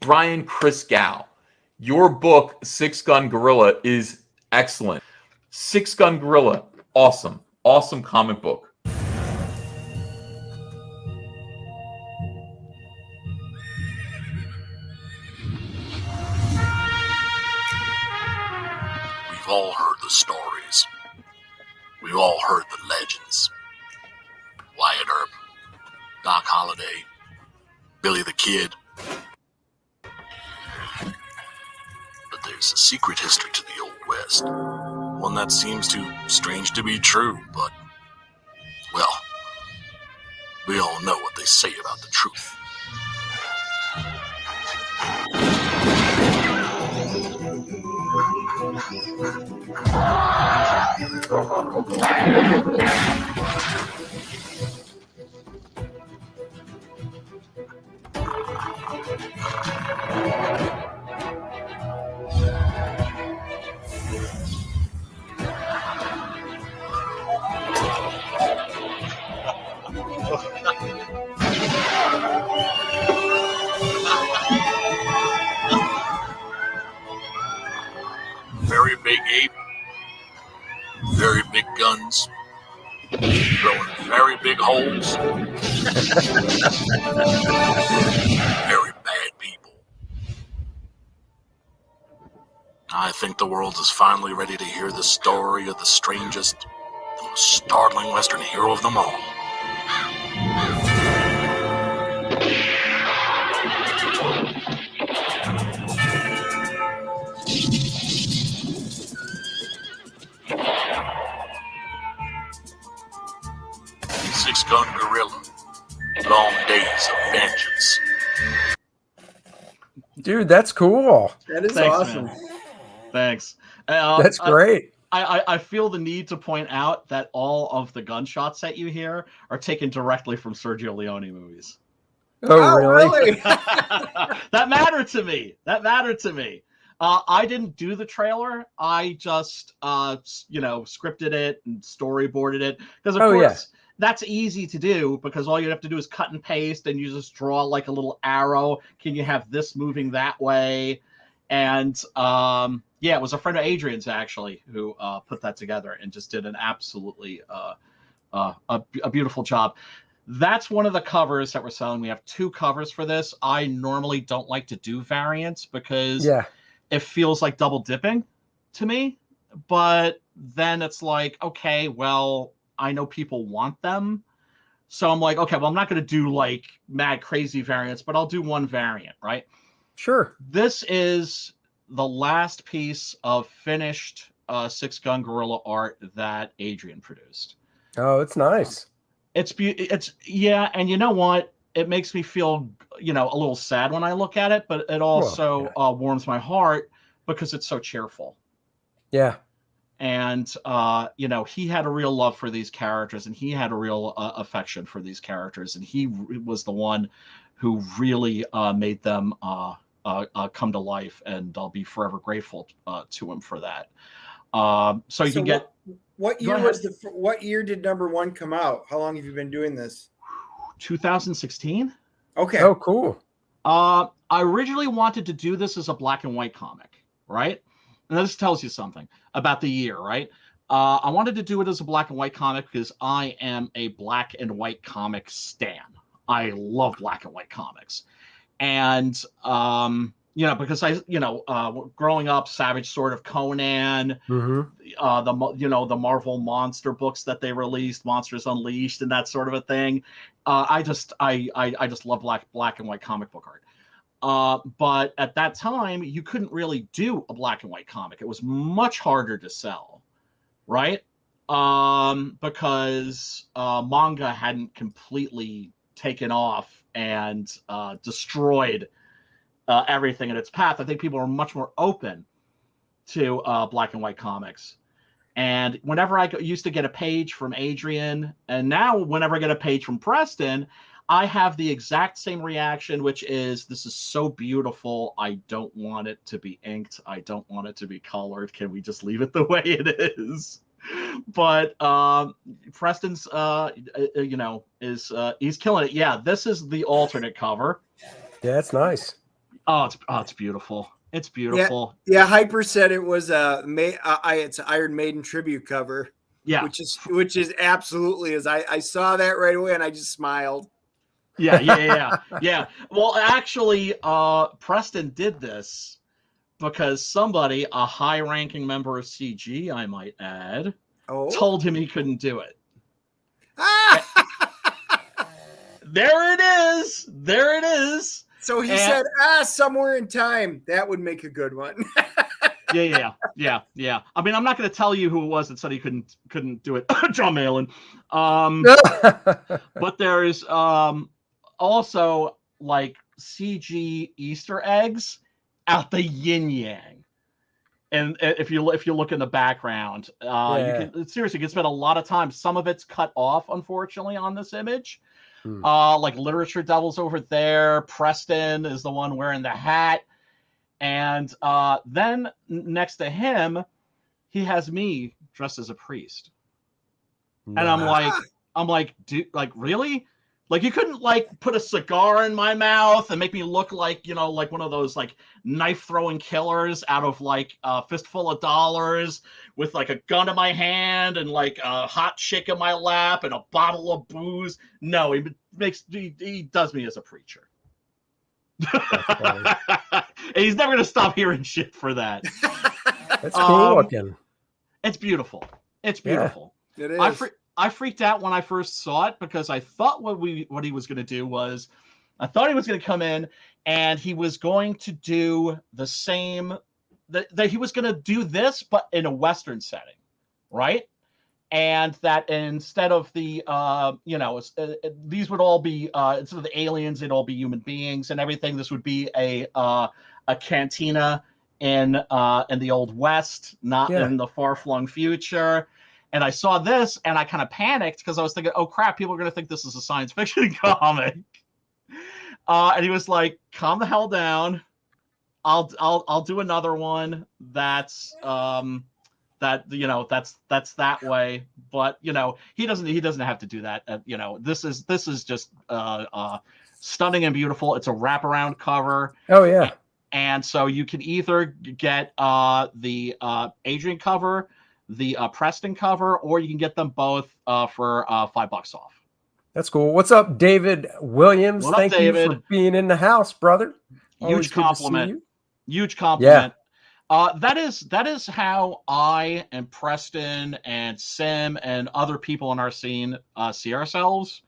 Brian Christgau, your book, Six Gun Gorilla, is excellent. Six Gun Gorilla, awesome. Awesome comic book. We've all heard the stories. We've all heard the legends. Wyatt Earp, Doc Holliday, Billy the Kid. But there's a secret history to the Old West. One that seems too strange to be true, but, well, we all know what they say about the truth. Very big ape, very big guns, throwing very big holes, very bad people. I think the world is finally ready to hear the story of the strangest, the most startling Western hero of them all. Six Gun Gorilla. Long Days of Vengeance. Dude, that's cool. That is Thanks, awesome. man. Thanks. That's great. I feel the need to point out that all of the gunshots that you hear are taken directly from Sergio Leone movies. Oh, really? That mattered to me. I didn't do the trailer. I just, scripted it and storyboarded it. Because, of course, that's easy to do because all you have to do is cut and paste and you just draw like a little arrow. Can you have this moving that way? And, it was a friend of Adrian's, actually, who put that together and just did an absolutely a beautiful job. That's one of the covers that we're selling. We have 2 covers for this. I normally don't like to do variants because it feels like double dipping to me. But then it's like, okay, well, I know people want them. So I'm like, okay, well, I'm not going to do like mad crazy variants, but I'll do one variant, right? Sure. This is the last piece of finished Six Gun Gorilla art that Adrian produced. Oh, it's nice. It's and you know what? It makes me feel, a little sad when I look at it, but it also warms my heart because it's so cheerful. Yeah. And, he had a real love for these characters and he had a real affection for these characters. And he was the one who really made them come to life. And I'll be forever grateful to him for that. So you can get... What year did number 1 come out? How long have you been doing this? 2016. Okay. Oh, cool. I originally wanted to do this as a black and white comic, right? And this tells you something about the year, right? I wanted to do it as a black and white comic because I am a black and white comic stan. I love black and white comics. And, because growing up, Savage Sword of Conan, the Marvel monster books that they released, Monsters Unleashed, and that sort of a thing. I just love black and white comic book art. But at that time, you couldn't really do a black and white comic. It was much harder to sell, right? Because manga hadn't completely taken off and destroyed everything in its path. I think people are much more open to black and white comics. And whenever I used to get a page from Adrian, and now whenever I get a page from Preston, I have the exact same reaction, which is, this is so beautiful. I don't want it to be inked. I don't want it to be colored. Can we just leave it the way it is? But Preston's, he's killing it. Yeah, this is the alternate cover. Yeah, it's nice. It's beautiful. It's beautiful. Yeah, Hyper said it was it's an Iron Maiden tribute cover. Yeah, which is absolutely I saw that right away and I just smiled. Yeah. Well, actually, Preston did this because somebody, a high-ranking member of CG, I might add, told him he couldn't do it. There it is. So he said, somewhere in time, that would make a good one. Yeah. I mean, I'm not going to tell you who it was that said he couldn't do it. John Malin. But there is also like CG Easter eggs out the yin yang. And if you look in the background, you can spend a lot of time. Some of it's cut off, unfortunately, on this image. Like Literature Devils over there. Preston is the one wearing the hat. And then next to him, he has me dressed as a priest. And I'm like, dude, like, really? Like, you couldn't like put a cigar in my mouth and make me look like, like one of those like knife throwing killers out of like a fistful of dollars with like a gun in my hand and like a hot chick in my lap and a bottle of booze. No, he does me as a preacher. And he's never going to stop hearing shit for that. That's cool looking. It's beautiful. It's beautiful. It is. I freaked out when I first saw it because I thought what he was going to do was, I thought he was going to come in and he was going to do the same, that he was going to do this, but in a Western setting, right? And that instead of the, these would all be, instead of the aliens, it'd all be human beings and everything. This would be a cantina in the Old West, not in the far-flung future. And I saw this and I kind of panicked because I was thinking, oh crap, people are going to think this is a science fiction comic. And he was like, calm the hell down. I'll do another one that's that's that way, but he doesn't have to do that. This is just stunning and beautiful. It's a wraparound cover. Oh yeah. And so you can either get the Adrian cover, the Preston cover, or you can get them both for $5 off. That's cool. What's up, David Williams? What up, Thank David? you for being in the house, brother. Huge compliment. Huge compliment. Yeah. That is how I and Preston and Sim and other people in our scene see ourselves.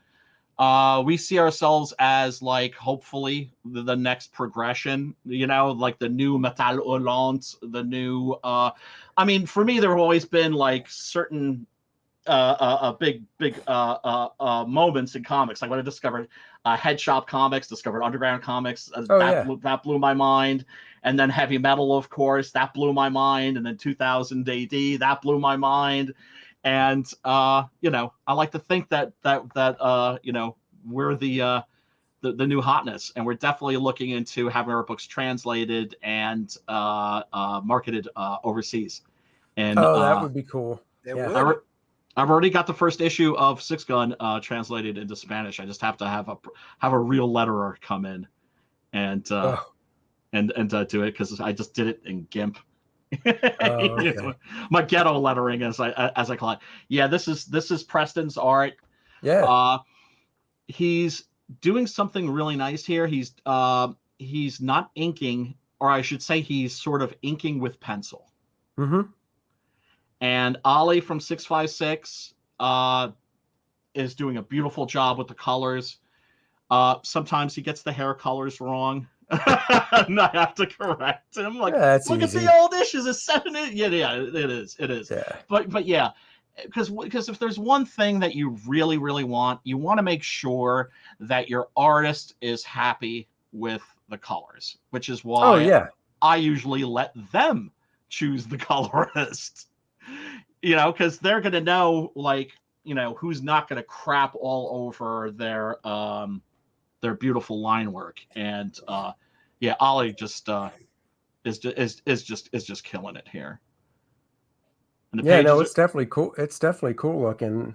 We see ourselves as like hopefully the next progression, like the new Metal Hurlant, the new I mean, for me there have always been like certain big moments in comics, like when I discovered Head Shop Comics, discovered Underground Comics, that blew my mind. And then Heavy Metal, of course, that blew my mind. And then 2000 AD, that blew my mind. And I like to think that we're the new hotness, and we're definitely looking into having our books translated and marketed overseas. And that would be cool. I've already got the first issue of Six Gun translated into Spanish. I just have to have a real letterer come in and do it, because I just did it in GIMP. Okay. My ghetto lettering, as I call it. Yeah, this is Preston's art. Yeah. He's doing something really nice here. He's not inking, or I should say he's sort of inking with pencil. Mm-hmm. And Ollie from 656 is doing a beautiful job with the colors. Sometimes he gets the hair colors wrong. And I have to correct him. Like, look at the old issues. It's 7. Yeah, it is. Yeah. But yeah, because if there's one thing that you really, really want, you want to make sure that your artist is happy with the colors, which is why I usually let them choose the colorist. Because they're going to know, like, who's not going to crap all over their beautiful line work. And Ollie just is just killing it here. And it's definitely cool. It's definitely cool looking.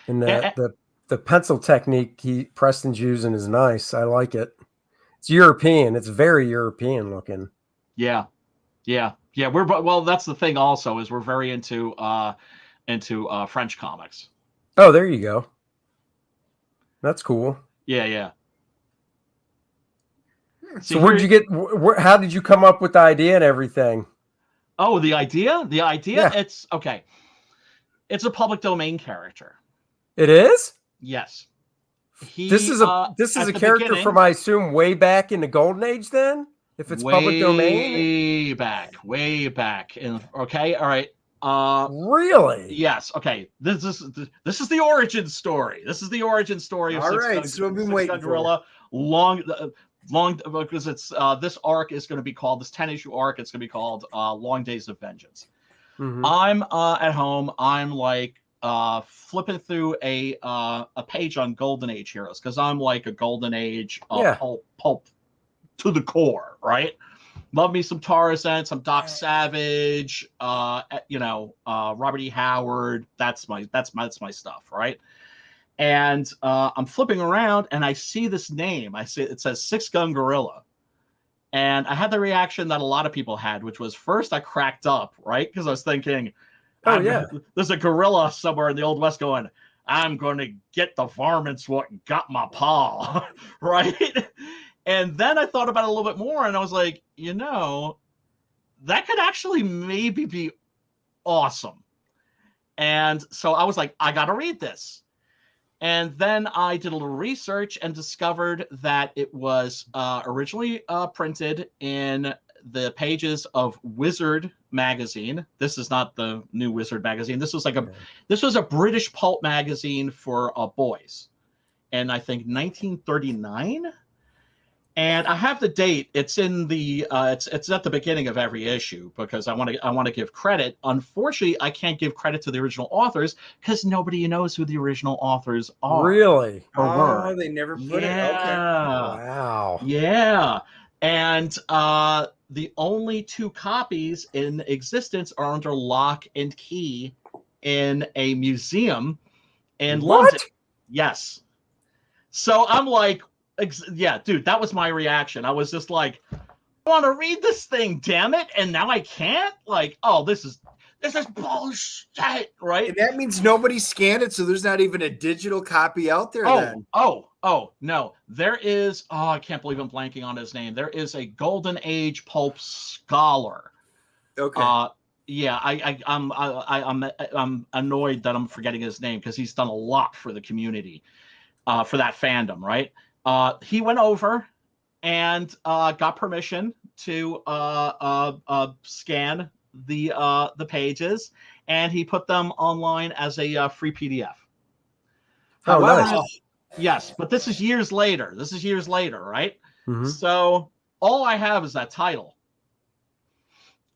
And the pencil technique Preston's using is nice. I like it. It's European. It's very European looking. Yeah. Well, that's the thing also, is we're very into French comics. Oh, there you go. That's cool. Yeah. So where'd you get? How did you come up with the idea and everything? Oh, the idea. Yeah. It's okay. It's a public domain character. It is. Yes. This is a character from, I assume, way back in the Golden Age. Then, if it's public domain, way back. Okay, all right. Really? Yes. Okay. This is the origin story. This is the origin story of Six Gun Gorilla. Long, because it's this arc is going to be called, this 10-issue arc. It's going to be called Long Days of Vengeance. Mm-hmm. I'm at home. I'm like flipping through a page on Golden Age heroes, because I'm like a Golden Age pulp to the core, right? Love me some Tarzan, some Doc Savage, Robert E. Howard. That's my stuff, right? And I'm flipping around and I see this name. It says Six Gun Gorilla, and I had the reaction that a lot of people had, which was, first I cracked up, right? Because I was thinking, there's a gorilla somewhere in the Old West going, I'm going to get the varmints what got my paw, right? And then I thought about it a little bit more, and I was like, that could actually maybe be awesome. And so I was like, I got to read this. And then I did a little research and discovered that it was originally printed in the pages of Wizard magazine. This is not the new Wizard magazine. This was this was a British pulp magazine for boys, and I think 1939. And I have the date. It's in the it's at the beginning of every issue because I want to give credit. Unfortunately, I can't give credit to the original authors because nobody knows who the original authors are. Really? Oh, they never put it. Okay. Wow. Yeah. And the only 2 copies in existence are under lock and key in a museum in London. Yes. So I'm like, yeah, dude, that was my reaction. I was just like, I want to read this thing, damn it, and now I can't. Like, oh, this is bullshit, right? And that means nobody scanned it, so there's not even a digital copy out there. Oh, no. There is. Oh, I can't believe I'm blanking on his name. There is a Golden Age pulp scholar. Okay. Yeah, I'm annoyed that I'm forgetting his name because he's done a lot for the community, for that fandom, right? He went over and got permission to scan the pages, and he put them online as a free PDF. Oh, However, nice. Yes, but this is years later. Right? Mm-hmm. So all I have is that title.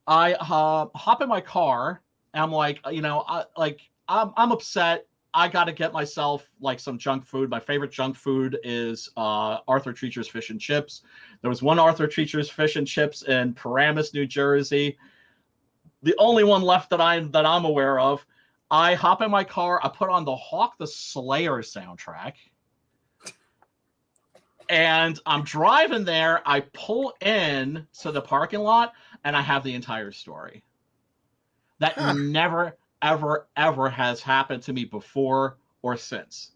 I hop in my car, and I'm like, I'm upset. I got to get myself like some junk food. My favorite junk food is Arthur Treacher's Fish and Chips. There was one Arthur Treacher's Fish and Chips in Paramus, New Jersey. The only one left that I'm aware of. I hop in my car. I put on the Hawk the Slayer soundtrack, and I'm driving there. I pull in to the parking lot, and I have the entire story. That never, ever has happened to me before or since,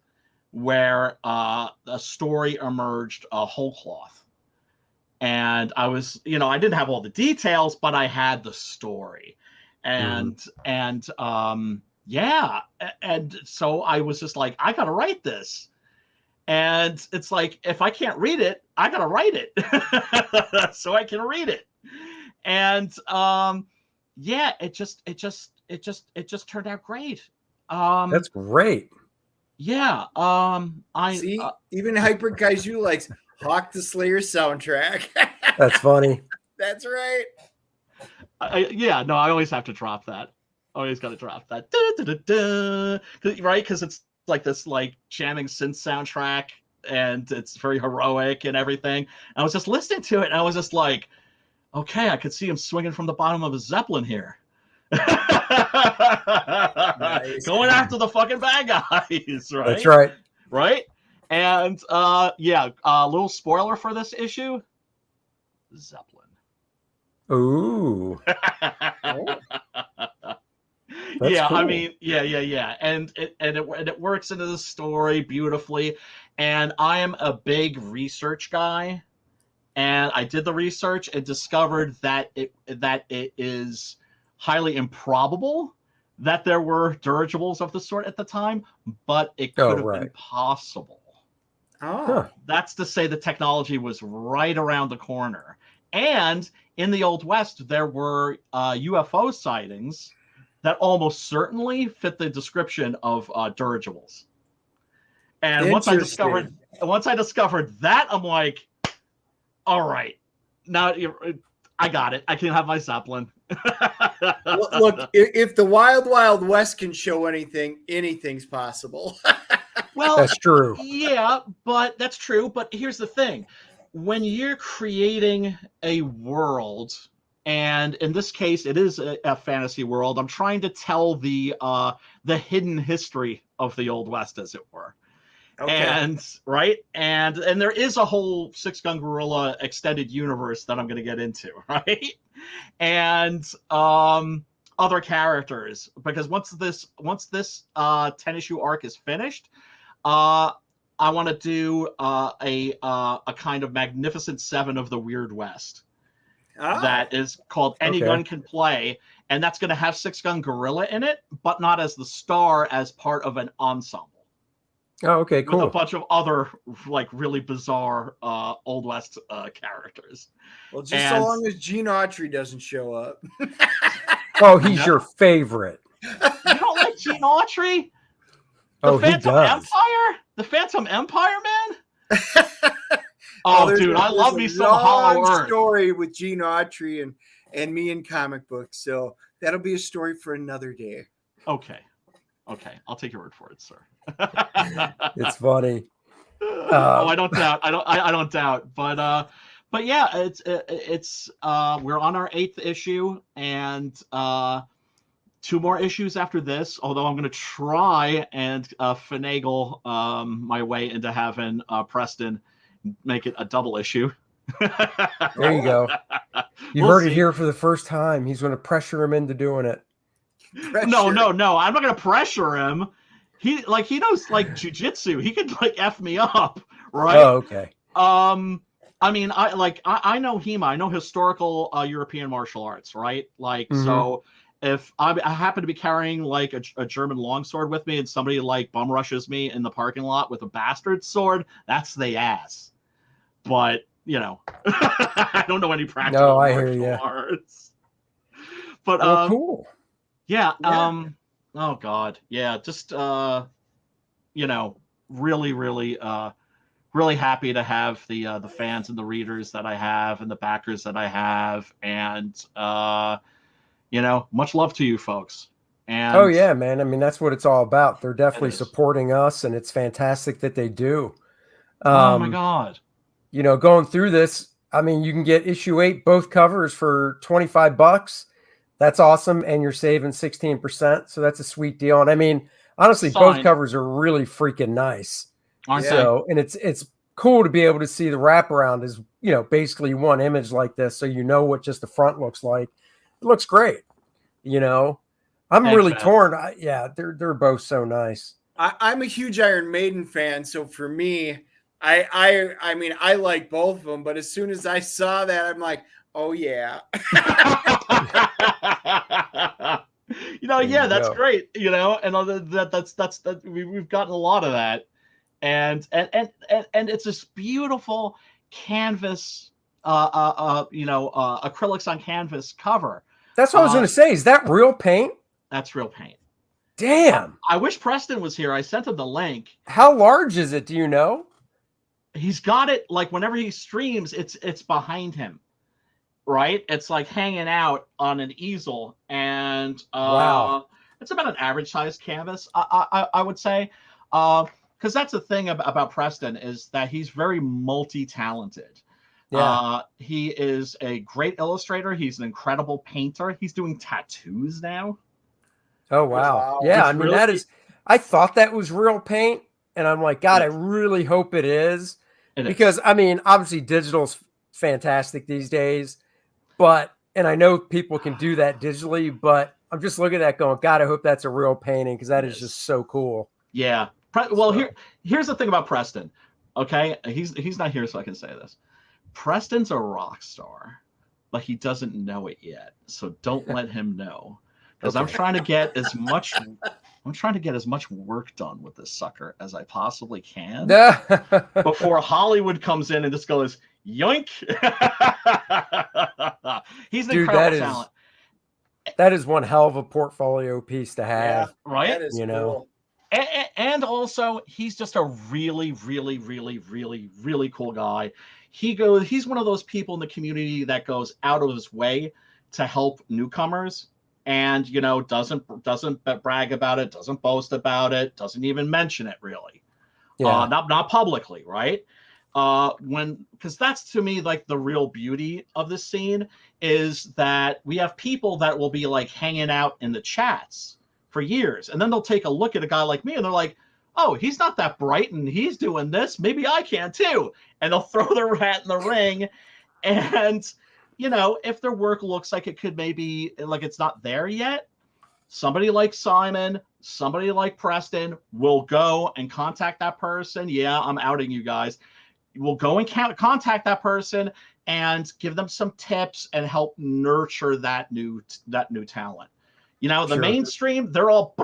where a story emerged whole cloth. And I was, I didn't have all the details, but I had the story. And yeah. And so I was just like, I got to write this. And it's like, if I can't read it, I got to write it so I can read it. And yeah, it just turned out great. That's great. Yeah. I see even Hyper Kaiju likes Hawk the Slayer soundtrack. That's funny. That's right. Yeah, no, I always have to drop that. Always got to drop that. Da, da, da, da. Right? Because it's like this like jamming synth soundtrack, and it's very heroic and everything. I was just listening to it, and I was just like, okay, I could see him swinging from the bottom of a Zeppelin here. Nice. Going after the fucking bad guys, right? That's right. Right? And yeah, a little spoiler for this issue. Zeppelin. Ooh. Yeah, cool. I mean, yeah. And it works into the story beautifully. And I am a big research guy. And I did the research and discovered that it is highly improbable that there were dirigibles of the sort at the time, but it could have been possible. Oh. That's to say the technology was right around the corner. And in the Old West, there were UFO sightings that almost certainly fit the description of dirigibles. And once I discovered that, I'm like, all right, now I got it. I can have my Zeppelin. Look, if the Wild Wild West can show anything, anything's possible. Well, that's true. Yeah, but that's true. But here's the thing. When you're creating a world, and in this case, it is a fantasy world, I'm trying to tell the hidden history of the Old West, as it were. Okay. And there is a whole Six Gun Gorilla extended universe that I'm going to get into, right? And other characters, because once this 10-issue arc is finished, I want to do a kind of Magnificent Seven of the Weird West. that is called Any Okay. Gun Can Play, and that's going to have Six Gun Gorilla in it, but not as the star, as part of an ensemble. Oh, okay, cool. With a bunch of other like really bizarre Old West characters. Well, just so long as Gene Autry doesn't show up. Oh, he's your favorite. You don't like Gene Autry? Oh, he does. Empire? The Phantom Empire, man? Oh, dude, I love me some Hollow Earth. Story with Gene Autry and me in comic books. So that'll be a story for another day. Okay, I'll take your word for it, sir. It's funny. I don't doubt. I don't doubt. But yeah, it's we're on our 8th issue, and 2 more issues after this. Although I'm going to try and finagle my way into having Preston make it a double issue. There you go. You heard it here for the first time. He's going to pressure him into doing it. No. I'm not going to pressure him. He knows like jujitsu. He could like F me up, right? Oh, okay. I mean, I know HEMA. I know historical European martial arts, right? Like, so if I happen to be carrying like a German longsword with me, and somebody like bum rushes me in the parking lot with a bastard sword, that's the ass. But you know, I don't know any practical martial arts. But cool. Yeah. Oh God. Yeah. Just you know, really, really, really happy to have the fans and the readers that I have and the backers that I have, and you know, much love to you folks. And oh yeah, man. I mean, that's what it's all about. They're definitely supporting us, and it's fantastic that they do. Oh my God. You know, going through this, I mean, you can get issue 8, both covers for $25. That's awesome. And you're saving 16%. So that's a sweet deal. And I mean, honestly, both covers are really freaking nice. Aren't so, and it's cool to be able to see the wraparound is, you know, basically one image like this. So, you know what just the front looks like. It looks great. You know, I'm really torn. They're both so nice. I'm a huge Iron Maiden fan. So for me, I mean, I like both of them, but as soon as I saw that, I'm like, oh yeah. You know, yeah, that's great. You know, and that's we've gotten a lot of that, and it's this beautiful canvas, you know, acrylics on canvas cover. That's what I was going to say. Is that real paint? That's real paint. Damn. I wish Preston was here. I sent him the link. How large is it? Do you know? He's got it like whenever he streams, it's behind him, right? It's like hanging out on an easel, and wow, it's about an average sized canvas, I would say, because that's the thing about Preston is that he's very multi-talented. Yeah. He is a great illustrator. He's an incredible painter. He's doing tattoos now. Oh wow! Yeah, I mean really, that is. I thought that was real paint, and I'm like, God, I really hope it is. Because I mean, obviously digital's fantastic these days, and I know people can do that digitally, but I'm just looking at that going, God, I hope that's a real painting because that is just so cool. Yeah. Well, here's the thing about Preston. Okay, he's not here, so I can say this. Preston's a rock star, but he doesn't know it yet. So don't let him know, because I'm trying to get as much. I'm trying to get as much work done with this sucker as I possibly can before Hollywood comes in and just goes yoink. He's an incredible talent. That is one hell of a portfolio piece to have, right? That is cool. And also he's just a really, really, really, really, really cool guy. He's one of those people in the community that goes out of his way to help newcomers. And, you know, doesn't brag about it, doesn't boast about it, doesn't even mention it really. Yeah. Not publicly, right? Because that's to me like the real beauty of this scene is that we have people that will be like hanging out in the chats for years, and then they'll take a look at a guy like me and they're like, oh, he's not that bright and he's doing this, maybe I can too. And they'll throw their hat in the ring, and you know, if their work looks like it could maybe like it's not there yet, somebody like Simon, somebody like Preston will go and contact that person. Yeah, I'm outing you guys. We'll go and contact that person and give them some tips and help nurture that new talent. You know, the Sure. mainstream, they're all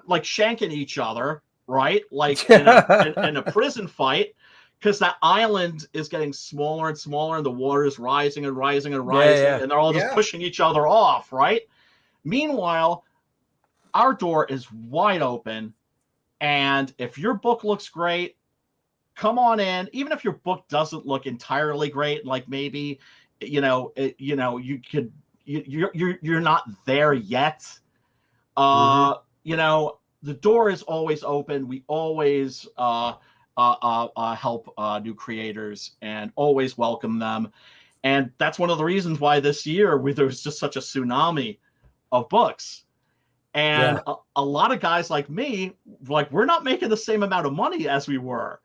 like shanking each other, right? Like in a prison fight, because that island is getting smaller and smaller, and the water is rising and rising and rising, yeah. and they're all just pushing each other off, right? Meanwhile, our door is wide open, and if your book looks great, come on in. Even if your book doesn't look entirely great, like maybe you're not there yet. You know, the door is always open. We always help new creators and always welcome them. And that's one of the reasons why this year there was just such a tsunami of books. And a lot of guys like me, like, we're not making the same amount of money as we were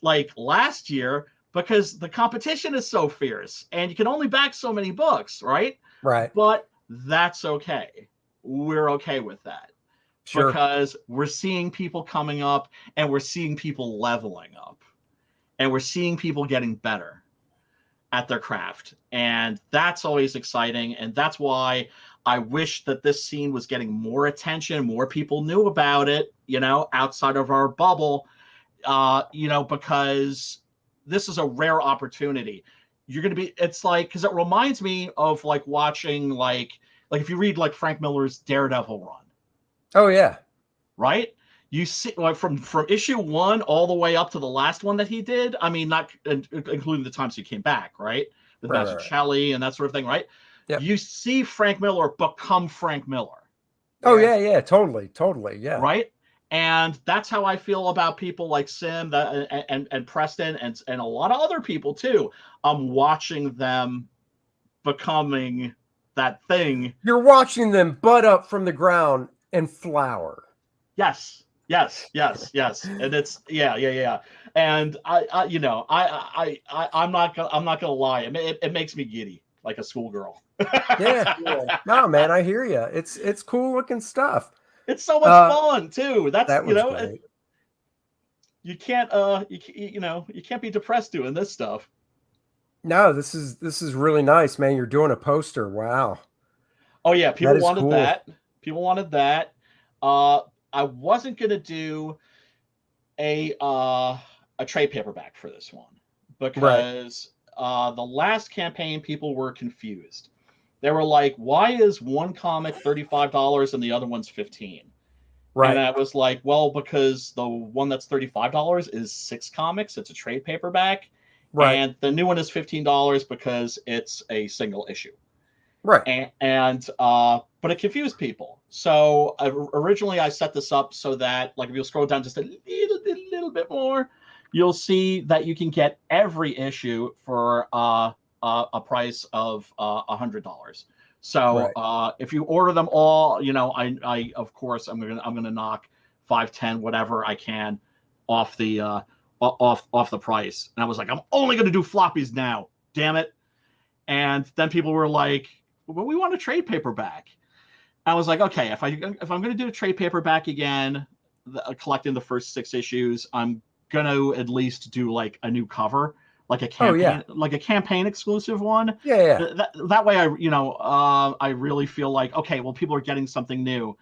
like last year, because the competition is so fierce and you can only back so many books, right? Right. But that's okay. We're okay with that. Sure. Because we're seeing people coming up, and we're seeing people leveling up, and we're seeing people getting better at their craft. And that's always exciting. And that's why I wish that this scene was getting more attention, more people knew about it, you know, outside of our bubble, you know, because this is a rare opportunity. You're going to be, it's like, because it reminds me of like watching, like if you read like Frank Miller's Daredevil run. Oh, yeah. Right? You see, like from issue 1 all the way up to the last one that he did. I mean, not including the times he came back, right? With Mazzucchelli and that sort of thing, right? Yep. You see Frank Miller become Frank Miller. Oh, yeah, totally, yeah. Right? And that's how I feel about people like Sim and Preston and a lot of other people too. I'm watching them becoming that thing. You're watching them bud up from the ground and flower. Yes. And it's yeah. And I'm not gonna lie. It makes me giddy like a schoolgirl. Yeah. No, man, I hear you. It's cool looking stuff. It's so much fun too. That was great. You can't you can't be depressed doing this stuff. No, this is really nice, man. You're doing a poster. Wow. Oh yeah, people wanted that. People wanted that. I wasn't gonna do a trade paperback for this one because the last campaign people were confused. They were like, "Why is one comic $35 and the other one's $15?" Right. And I was like, "Well, because the one that's $35 is 6 comics. It's a trade paperback, right? And the new one is $15 because it's a single issue." Right. But it confused people. So originally I set this up so that, like, if you'll scroll down just a little bit more, you'll see that you can get every issue for a price of $100. So if you order them all, you know, I of course I'm gonna knock 5, 10, whatever I can off the off the price. And I was like, I'm only gonna do floppies now, damn it. And then people were like, well, we want a trade paperback. I was like, okay, if I'm going to do a trade paperback again, collecting the first 6 issues, I'm going to at least do like a new cover, like a campaign, like a campaign exclusive one. Yeah. That way, I really feel like, okay, well, people are getting something new.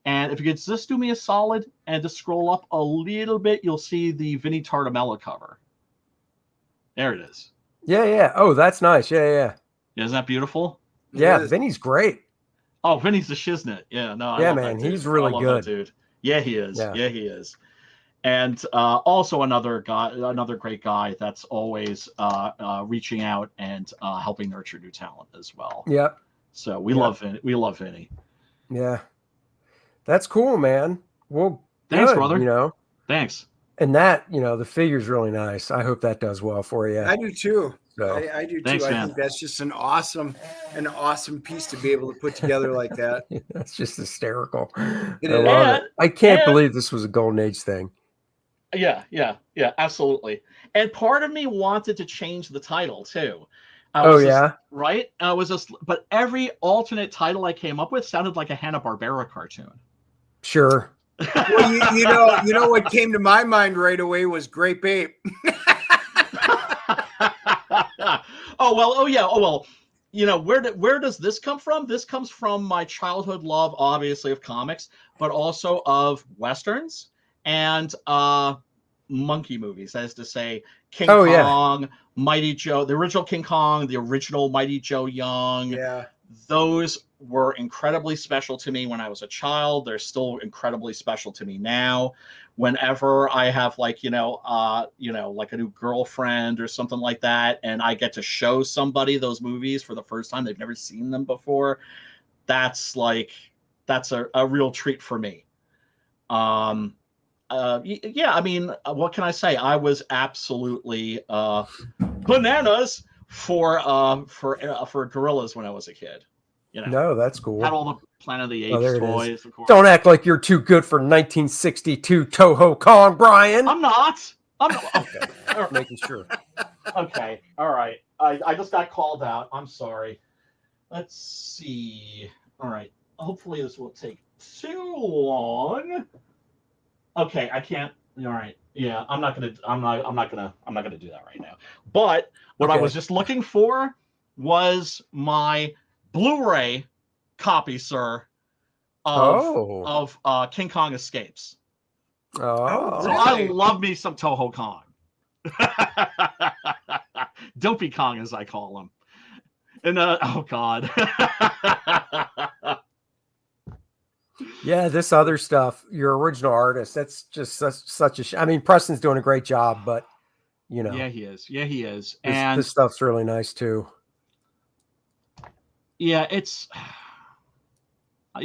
And if you could just do me a solid and just scroll up a little bit, you'll see the Vinnie Tartamella cover. There it is. Yeah. Oh, that's nice. Yeah. Isn't that beautiful? Yeah, Vinny's great. Oh, Vinny's the shiznit. Yeah, no, yeah, man, he's really good, dude. Yeah, he is. Yeah, he is. And also another great guy that's always reaching out and helping nurture new talent as well. Yep. So we love Vinny. We love Vinny. Yeah, that's cool, man. Well, thanks, good, brother. You know, thanks. And that, the figure's really nice. I hope that does well for you. I do too. So, I do too. Thanks, I think that's just an awesome piece to be able to put together like that. That's just hysterical. I love it. I can't believe this was a Golden Age thing. Yeah, absolutely. And part of me wanted to change the title too. Right? I was just, but every alternate title I came up with sounded like a Hanna-Barbera cartoon. Sure. Well, you know what came to my mind right away was Grape Ape. Oh well. Oh yeah. Oh well. You know, where does this come from? This comes from my childhood love, obviously, of comics, but also of westerns and monkey movies. That is to say, King Oh, yeah. Kong, Mighty Joe, the original King Kong, the original Mighty Joe Young. Yeah. Those were incredibly special to me when I was a child. They're still incredibly special to me now. Whenever I have like, like a new girlfriend or something like that, and I get to show somebody those movies for the first time, they've never seen them before. That's a real treat for me. Yeah, I mean, what can I say? I was absolutely bananas for gorillas when I was a kid. You know, No, that's cool. had all the Planet of the Oh, Apes there it toys, is. of course. Don't act like you're too good for 1962 Toho Kong, Brian. I'm not. Okay. Making sure. Okay. All right. I just got called out. I'm sorry. Let's see. All right. Hopefully this won't take too long. Okay, I can't. All right. Yeah, I'm not gonna do that right now. But what I Okay. was just looking for was my Blu-ray copy, sir, of King Kong Escapes. Oh, So really? I love me some Toho Kong. Dopey Kong, as I call him. And oh god. yeah. This other stuff, your original artist, that's just such a. I mean, Preston's doing a great job, but Yeah, he is. Yeah, he is. this stuff's really nice too. Yeah, it's I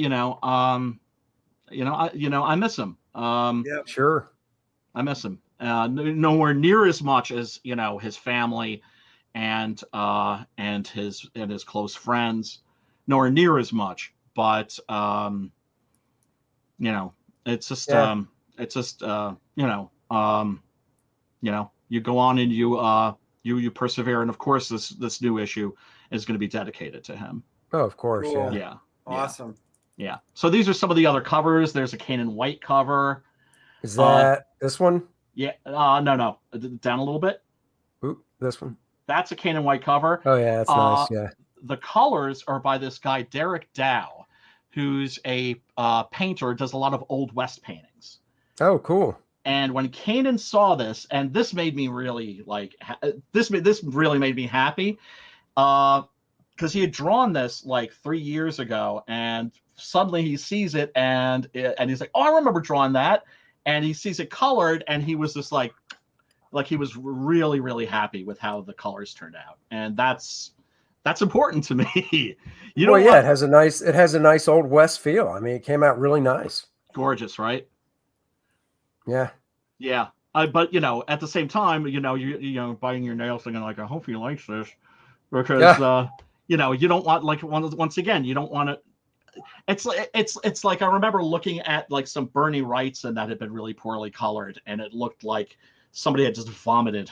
miss him. Yep. Sure. I miss him. Nowhere near as much as his family and his close friends. Nowhere near as much, but it's just Yeah. you go on and you persevere, and of course this new issue is going to be dedicated to him. Oh, of course. Cool. Yeah. Awesome. Yeah. So these are some of the other covers. There's a Kanan White cover. Is that this one? Yeah. No. Down a little bit. Oop, this one. That's a Kanan White cover. Oh yeah, that's nice. Yeah. The colors are by this guy Derek Dow, who's a painter, does a lot of Old West paintings. Oh, cool. And when Kanan saw this, and this made me really this really made me happy, because he had drawn this like 3 years ago, and suddenly he sees it, and he's like, "Oh, I remember drawing that," and he sees it colored, and he was just like he was really, really happy with how the colors turned out, and that's important to me. It has a nice Old West feel. I mean, it came out really nice. Gorgeous, right? Yeah. Yeah. But at the same time, you're biting your nails thinking like, I hope he likes this, because you don't want, like, once again, you don't want to. It's like I remember looking at like some Bernie Wrightson that had been really poorly colored, and it looked like somebody had just vomited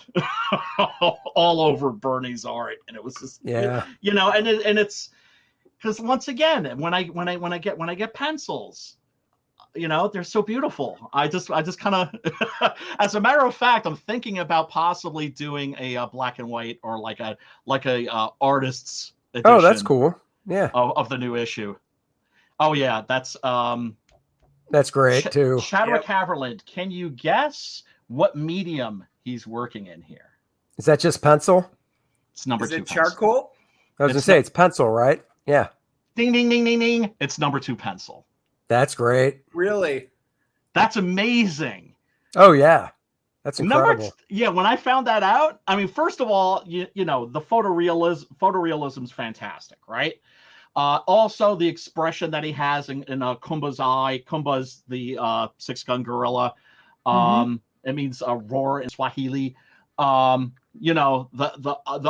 all over Bernie's art, and it was just and it's because once again, when I get pencils, they're so beautiful. I just kind of, as a matter of fact, I'm thinking about possibly doing a black and white or like a artist's edition. Oh, that's cool. Yeah. Of the new issue. Oh yeah, that's great too. Chadwick Haverland. Can you guess what medium he's working in here? Is that just pencil? It's number 2 Is it pencil. charcoal? I was gonna say it's pencil, right? Yeah. Ding ding ding ding ding. It's number 2 pencil. That's great. Really? That's amazing. Oh yeah. That's incredible. When I found that out, I mean, first of all, the photorealism's fantastic, right? Also, the expression that he has in Kumba's eye. Kumba's the 6-gun gorilla. It means roar in Swahili. The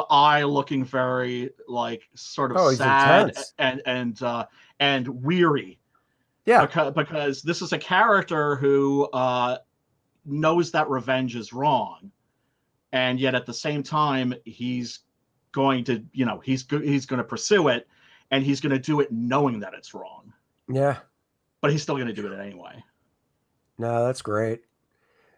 eye looking very like sort of sad and weary. Yeah. Because this is a character who knows that revenge is wrong, and yet at the same time he's going to he's going to pursue it, and he's going to do it knowing that it's wrong. Yeah. But he's still going to do it anyway. No, that's great.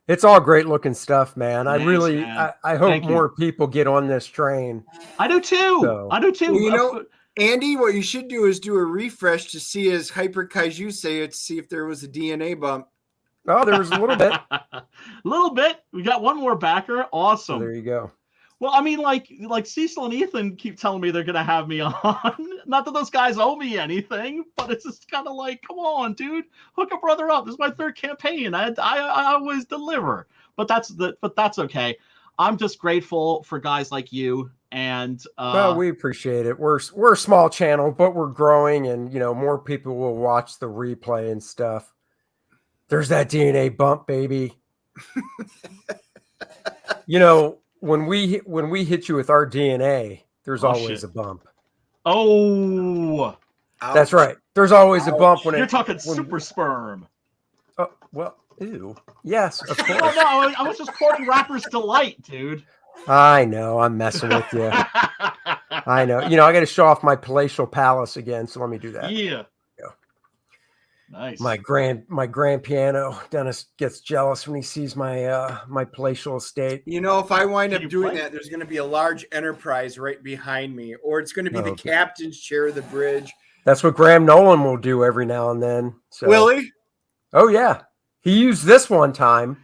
It's all great looking stuff, man. I Thanks, really, man. I hope Thank you. more people get on this train. I do too. So- I do too. Well, you know, Andy, what you should do is do a refresh to see, as Hyper Kaiju say it, to see if there was a DNA bump. Oh, there was a little bit. A little bit. We got one more backer. So Awesome. there you go. Well, I mean, like Cecil and Ethan keep telling me they're gonna have me on. Not that those guys owe me anything, but it's just kind of like, come on, dude, hook a brother up. This is my third campaign. I always deliver, but that's okay. I'm just grateful for guys like you, and Well, we appreciate it. We're a small channel, but we're growing, and more people will watch the replay and stuff. There's that DNA bump, baby. When we hit you with our DNA, there's always a bump. Oh, that's right. There's always a bump when you're talking super sperm. Oh, well, ew. Yes, of course. No, I was just quoting Rapper's Delight, dude. I know. I'm messing with you. I know. I got to show off my palatial palace again, so let me do that. Yeah. Nice. My grand piano. Dennis gets jealous when he sees my palatial estate. If I wind up doing that, there's going to be a large Enterprise right behind me, or it's going to be the captain's chair of the bridge. That's what Graham Nolan will do every now and then. So. Will he? Oh yeah, he used this one time,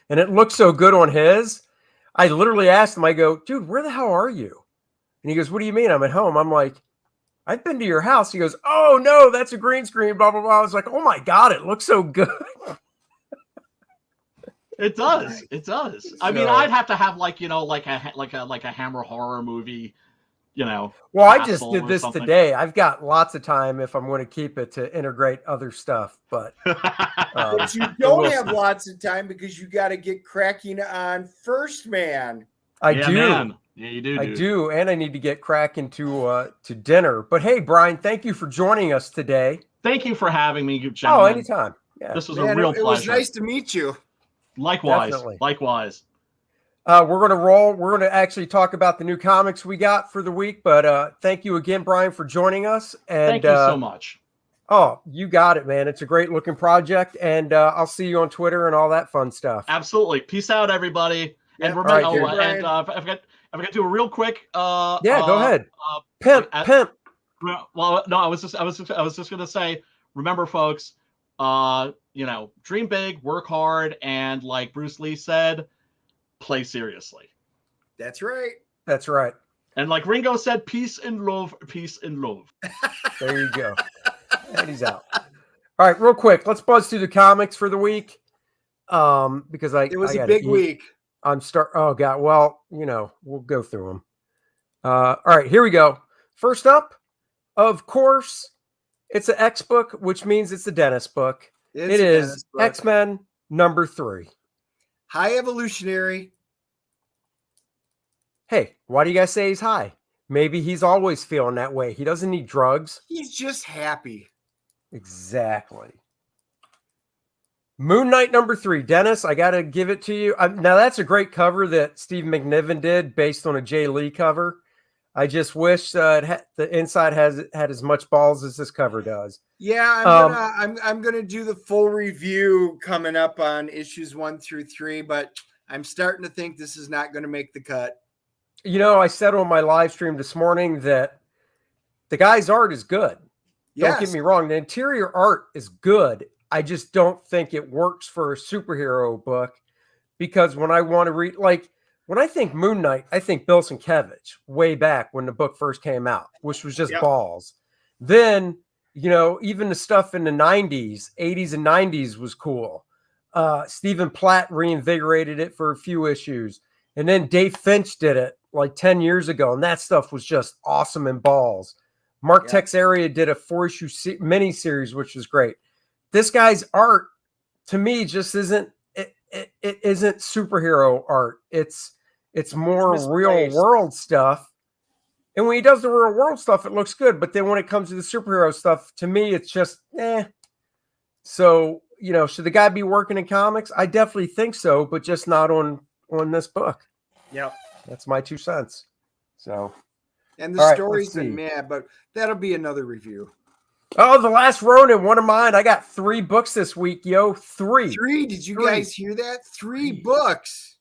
and it looked so good on his. I literally asked him. I go, dude, where the hell are you? And he goes, what do you mean? I'm at home. I'm like, I've been to your house. He goes, oh no, that's a green screen, blah, blah, blah. I was like, oh my God, it looks so good. It does. It does. So, I mean, I'd have to have like a Hammer horror movie, Well, I just did this today. I've got lots of time if I'm going to keep it to integrate other stuff, but but you don't have lots of time because you got to get cracking on First Man. I do. Man. Yeah, you do. I do, and I need to get cracking to dinner. But hey, Brian, thank you for joining us today. Thank you for having me, gentlemen. Oh, anytime. Yeah, this was a real pleasure. It was nice to meet you. Likewise. Definitely. Likewise. We're going to roll. We're going to actually talk about the new comics we got for the week. But thank you again, Brian, for joining us. And thank you so much. Oh, you got it, man. It's a great looking project, and I'll see you on Twitter and all that fun stuff. Absolutely. Peace out, everybody. Yep. And remember, Right, I forgot to do a real quick. Go ahead. Pimp. Well, no, I was just gonna say, remember, folks, dream big, work hard, and like Bruce Lee said, play seriously. That's right. That's right. And like Ringo said, peace and love, peace and love. There you go. And he's out. All right, real quick, let's buzz through the comics for the week. Because it was a big week. Oh God. Well, we'll go through them. All right, here we go. First up, of course, it's an X book, which means it's a Dennis book. It is X-Men #3. High Evolutionary. Hey, why do you guys say he's high? Maybe he's always feeling that way. He doesn't need drugs. He's just happy. Exactly. Moon Knight #3. Dennis, I got to give it to you. Now, that's a great cover that Steve McNiven did based on a Jay Lee cover. I just wish the inside had as much balls as this cover does. Yeah, I'm gonna do the full review coming up on issues 1 through 3, but I'm starting to think this is not going to make the cut. I said on my live stream this morning that the guy's art is good. Don't get me wrong. The interior art is good. I just don't think it works for a superhero book, because when I want to read, when I think Moon Knight, I think Bill Sienkiewicz way back when the book first came out, which was just balls. Then, even the stuff in the 90s, 80s and 90s was cool. Stephen Platt reinvigorated it for a few issues. And then Dave Finch did it like 10 years ago. And that stuff was just awesome and balls. Mark Texeira did a 4-issue miniseries, which was great. This guy's art, to me, just isn't it isn't superhero art. It's more real world stuff. And when he does the real world stuff, it looks good. But then when it comes to the superhero stuff, to me, it's just So, should the guy be working in comics? I definitely think so, but just not on this book. Yep. That's my 2 cents. So. And the story's been mad, but that'll be another review. Oh, The Last Ronin, one of mine. I got 3 books this week, yo. 3. Three. Did you 3. guys hear that? 3 books.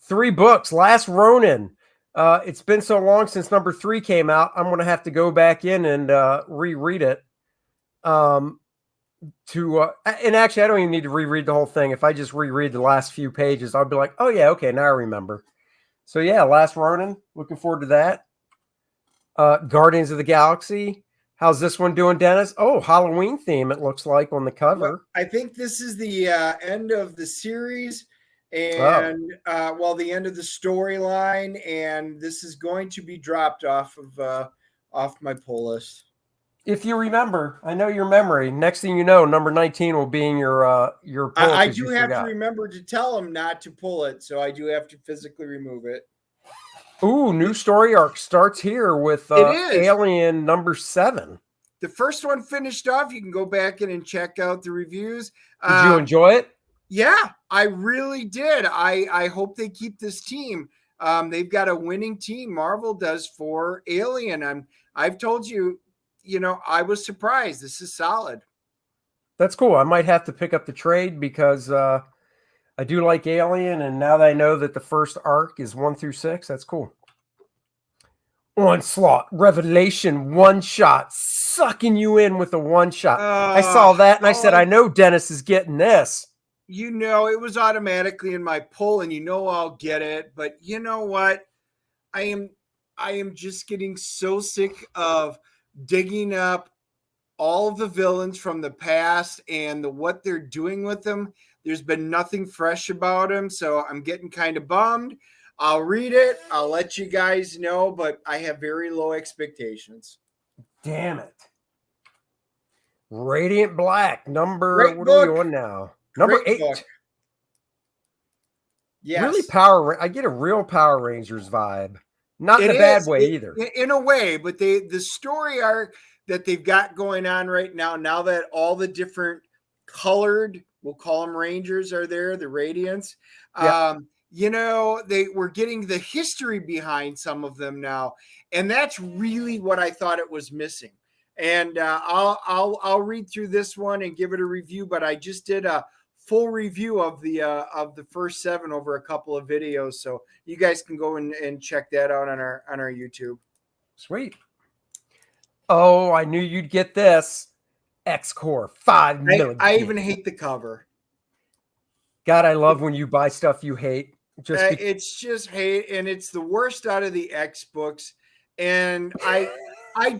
3 books. Last Ronin. It's been so long since number 3 came out. I'm going to have to go back in and reread it. And actually, I don't even need to reread the whole thing. If I just reread the last few pages, I'll be like, oh, yeah, okay, now I remember. So, yeah, Last Ronin. Looking forward to that. Guardians of the Galaxy. How's this one doing, Dennis? Oh, Halloween theme, it looks like on the cover. Well, I think this is the end of the series and, the end of the storyline. And this is going to be dropped off my pull list. If you remember, I know your memory. Next thing you know, number 19 will be in your pull. I do have to remember to tell him not to pull it, so I do have to physically remove it. Ooh, new story arc starts here with Alien number 7. The first one finished off. You can go back in and check out the reviews. Did you enjoy it? Yeah, I really did. I hope they keep this team. They've got a winning team. Marvel does for Alien. I've told you, I was surprised. This is solid. That's cool. I might have to pick up the trade because I do like Alien, and now that I know that the first arc is 1 through 6, that's cool. Onslaught, Revelation, one shot, sucking you in with a one shot. I saw that and I said, I know Dennis is getting this. It was automatically in my pull, and I'll get it. But you know what? I am just getting so sick of digging up all of the villains from the past and what they're doing with them. There's been nothing fresh about them, so I'm getting kind of bummed. I'll read it. I'll let you guys know, but I have very low expectations. Damn it. Radiant Black, number, Great what book. are we on now? Number Great 8. book. Yes. Really I get a real Power Rangers vibe. Not in a bad way either. In a way, but the story arc that they've got going on right now that all the different colored, we'll call them Rangers, are there, the Radiants. Yeah. They were getting the history behind some of them now, and that's really what I thought it was missing. And I'll read through this one and give it a review, but I just did a full review of the first 7 over a couple of videos, so you guys can go and check that out on our YouTube. Sweet. Oh, I knew you'd get this. X-Core 5 million. I even hate the cover. God, I love when you buy stuff you hate. It's just hate, and it's the worst out of the X books. And I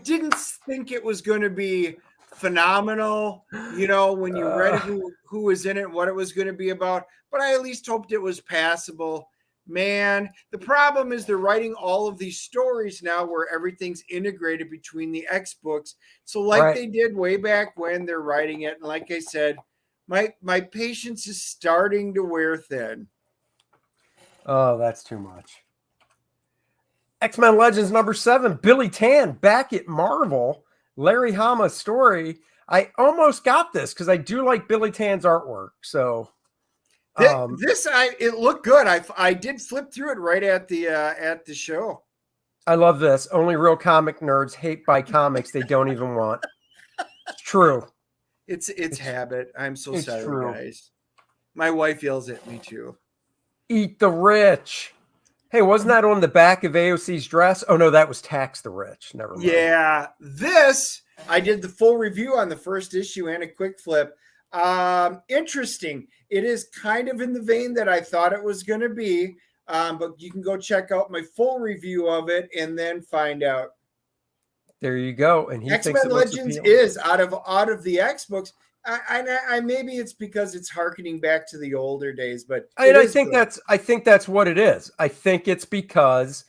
didn't think it was going to be phenomenal, when you read who was in it, what it was going to be about. But I at least hoped it was passable. Man, the problem is they're writing all of these stories now where everything's integrated between the X books. So they did way back when, they're writing it. And like I said, my patience is starting to wear thin. Oh, that's too much. X-Men Legends number 7, Billy Tan back at Marvel. Larry Hama story. I almost got this because I do like Billy Tan's artwork. So it looked good. I did flip through it right at the show. I love this. Only real comic nerds hate buy comics they don't even want. It's true. It's habit. I'm so sorry, true. guys. My wife yells at me too. Eat the rich. Hey, wasn't that on the back of AOC's dress? Oh no, that was Tax the Rich. Never mind. Yeah, I did the full review on the first issue and a quick flip. Interesting. It is kind of in the vein that I thought it was going to be, but you can go check out my full review of it and then find out. There you go. And X-Men Legends is out of the X books. I maybe it's because it's harkening back to the older days, but I think that's what it is. I think it's because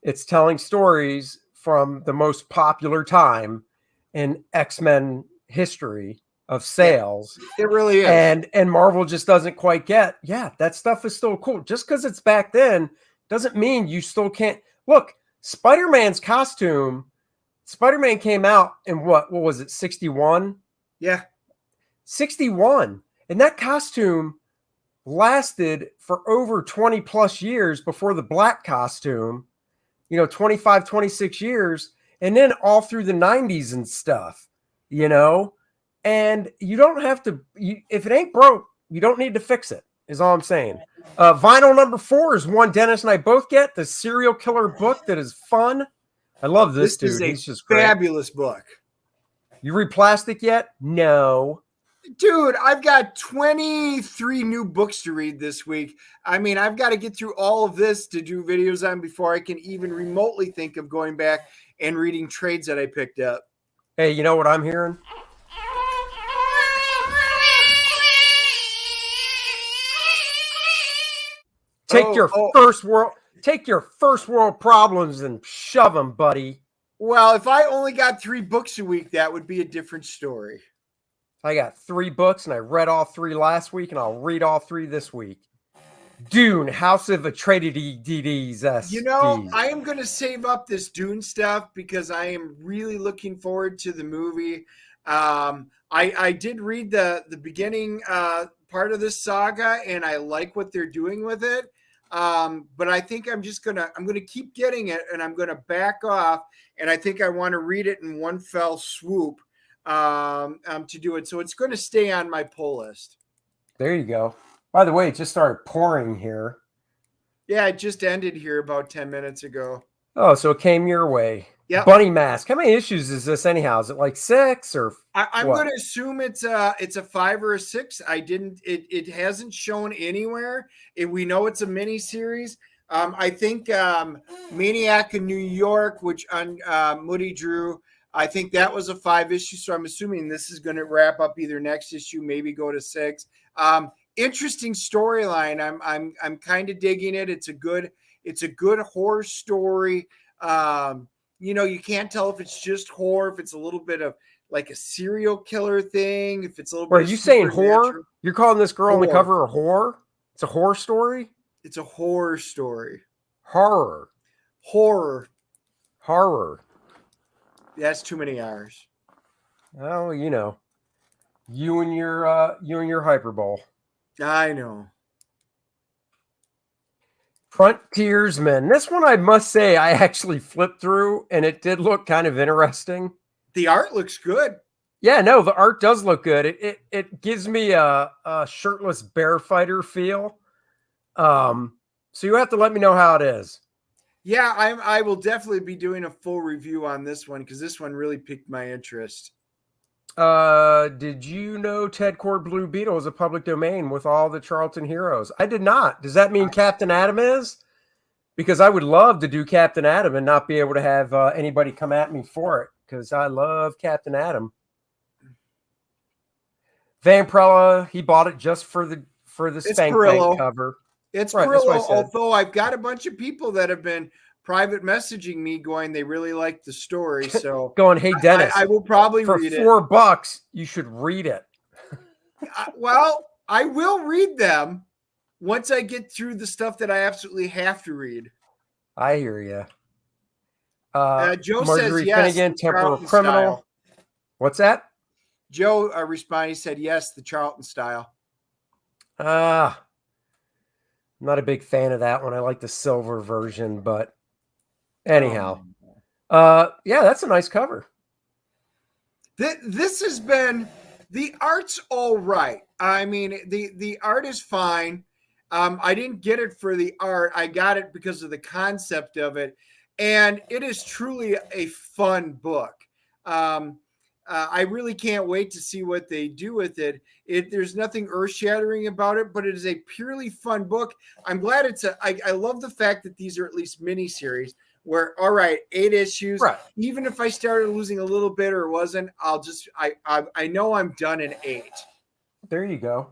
it's telling stories from the most popular time in X-Men history of sales. It really is. And Marvel just doesn't quite get, that stuff is still cool. Just because it's back then doesn't mean you still can't. Look, Spider-Man's costume, Spider-Man came out in what was it, 61? Yeah. 61. And that costume lasted for over 20 plus years before the black costume, 25, 26 years. And then all through the 90s and stuff, you know, and you don't have to, if it ain't broke, you don't need to fix it, is all I'm saying. Vinyl number 4 is one Dennis and I both get, the serial killer book that is fun. I love this dude. He's just great. Fabulous book. You read Plastic yet? No. Dude, I've got 23 new books to read this week. I mean, I've got to get through all of this to do videos on before I can even remotely think of going back and reading trades that I picked up. Hey, you know what I'm hearing? Take your first world problems and shove them, buddy. Well, if I only got 3 books a week, that would be a different story. I got 3 books, and I read all 3 last week, and I'll read all 3 this week. Dune, House of Atreides. You know, I am going to save up this Dune stuff because I am really looking forward to the movie. I did read the beginning part of this saga, and I like what they're doing with it. But I think I'm gonna keep getting it, and I'm gonna back off. And I think I want to read it in one fell swoop to do it. So it's going to stay on my pull list. There you go. By the way, it just started pouring here. Yeah, it just ended here about 10 minutes ago. Oh, so it came your way. Yeah. Bunny Mask. How many issues is this anyhow? Is it like 6 or? I'm going to assume it's a 5 or a 6. It hasn't shown anywhere. We know it's a mini series. I think Maniac in New York, which Moody drew, I think that was a 5 issue. So I'm assuming this is going to wrap up either next issue, maybe go to 6. Interesting storyline. I'm kind of digging it. It's a good horror story. You know, you can't tell if it's just horror, if it's a little bit of like a serial killer thing, if it's a little bit. Are you saying horror? You're calling this girl on the cover a whore? It's a horror story? It's a horror story. Horror. That's too many R's. Oh, you know, you and your hyperbole. I know. Frontiersman. This one, I must say, I actually flipped through, and it did look kind of interesting. The art looks good. Yeah, no, the art does look good. It gives me a shirtless bear fighter feel. So you have to let me know how it is. Yeah, I will definitely be doing a full review on this one because this one really piqued my interest. Did you know Ted Cord Blue Beetle is a public domain with all the Charlton heroes? I did not. Does that mean Captain Atom is? Because I would love to do Captain Atom and not be able to have anybody come at me for it because I love Captain Atom. Vampirella, he bought it just for the Spank Bank cover. It's right, Perillo, although I've got a bunch of people that have been private messaging me going, they really like the story. So going, hey, Dennis, I will probably read it. For $4, you should read it. Well, I will read them once I get through the stuff that I absolutely have to read. I hear you. Joe Marjorie says yes. Finnegan, Temporal Criminal. Style. What's that? Joe responded. He said yes, the Charlton style. I'm not a big fan of that one. I like the silver version, but anyhow, yeah, that's a nice cover. This has been, the art's all right. I mean, the art is fine. I didn't get it for the art. I got it because of the concept of it. And it is truly a fun book. I really can't wait to see what they do with it. There's nothing earth-shattering about it, but it is a purely fun book. I'm glad I love the fact that these are at least miniseries where, all right, 8 issues. Right. Even if I started losing a little bit or wasn't, I know I'm done in 8. There you go.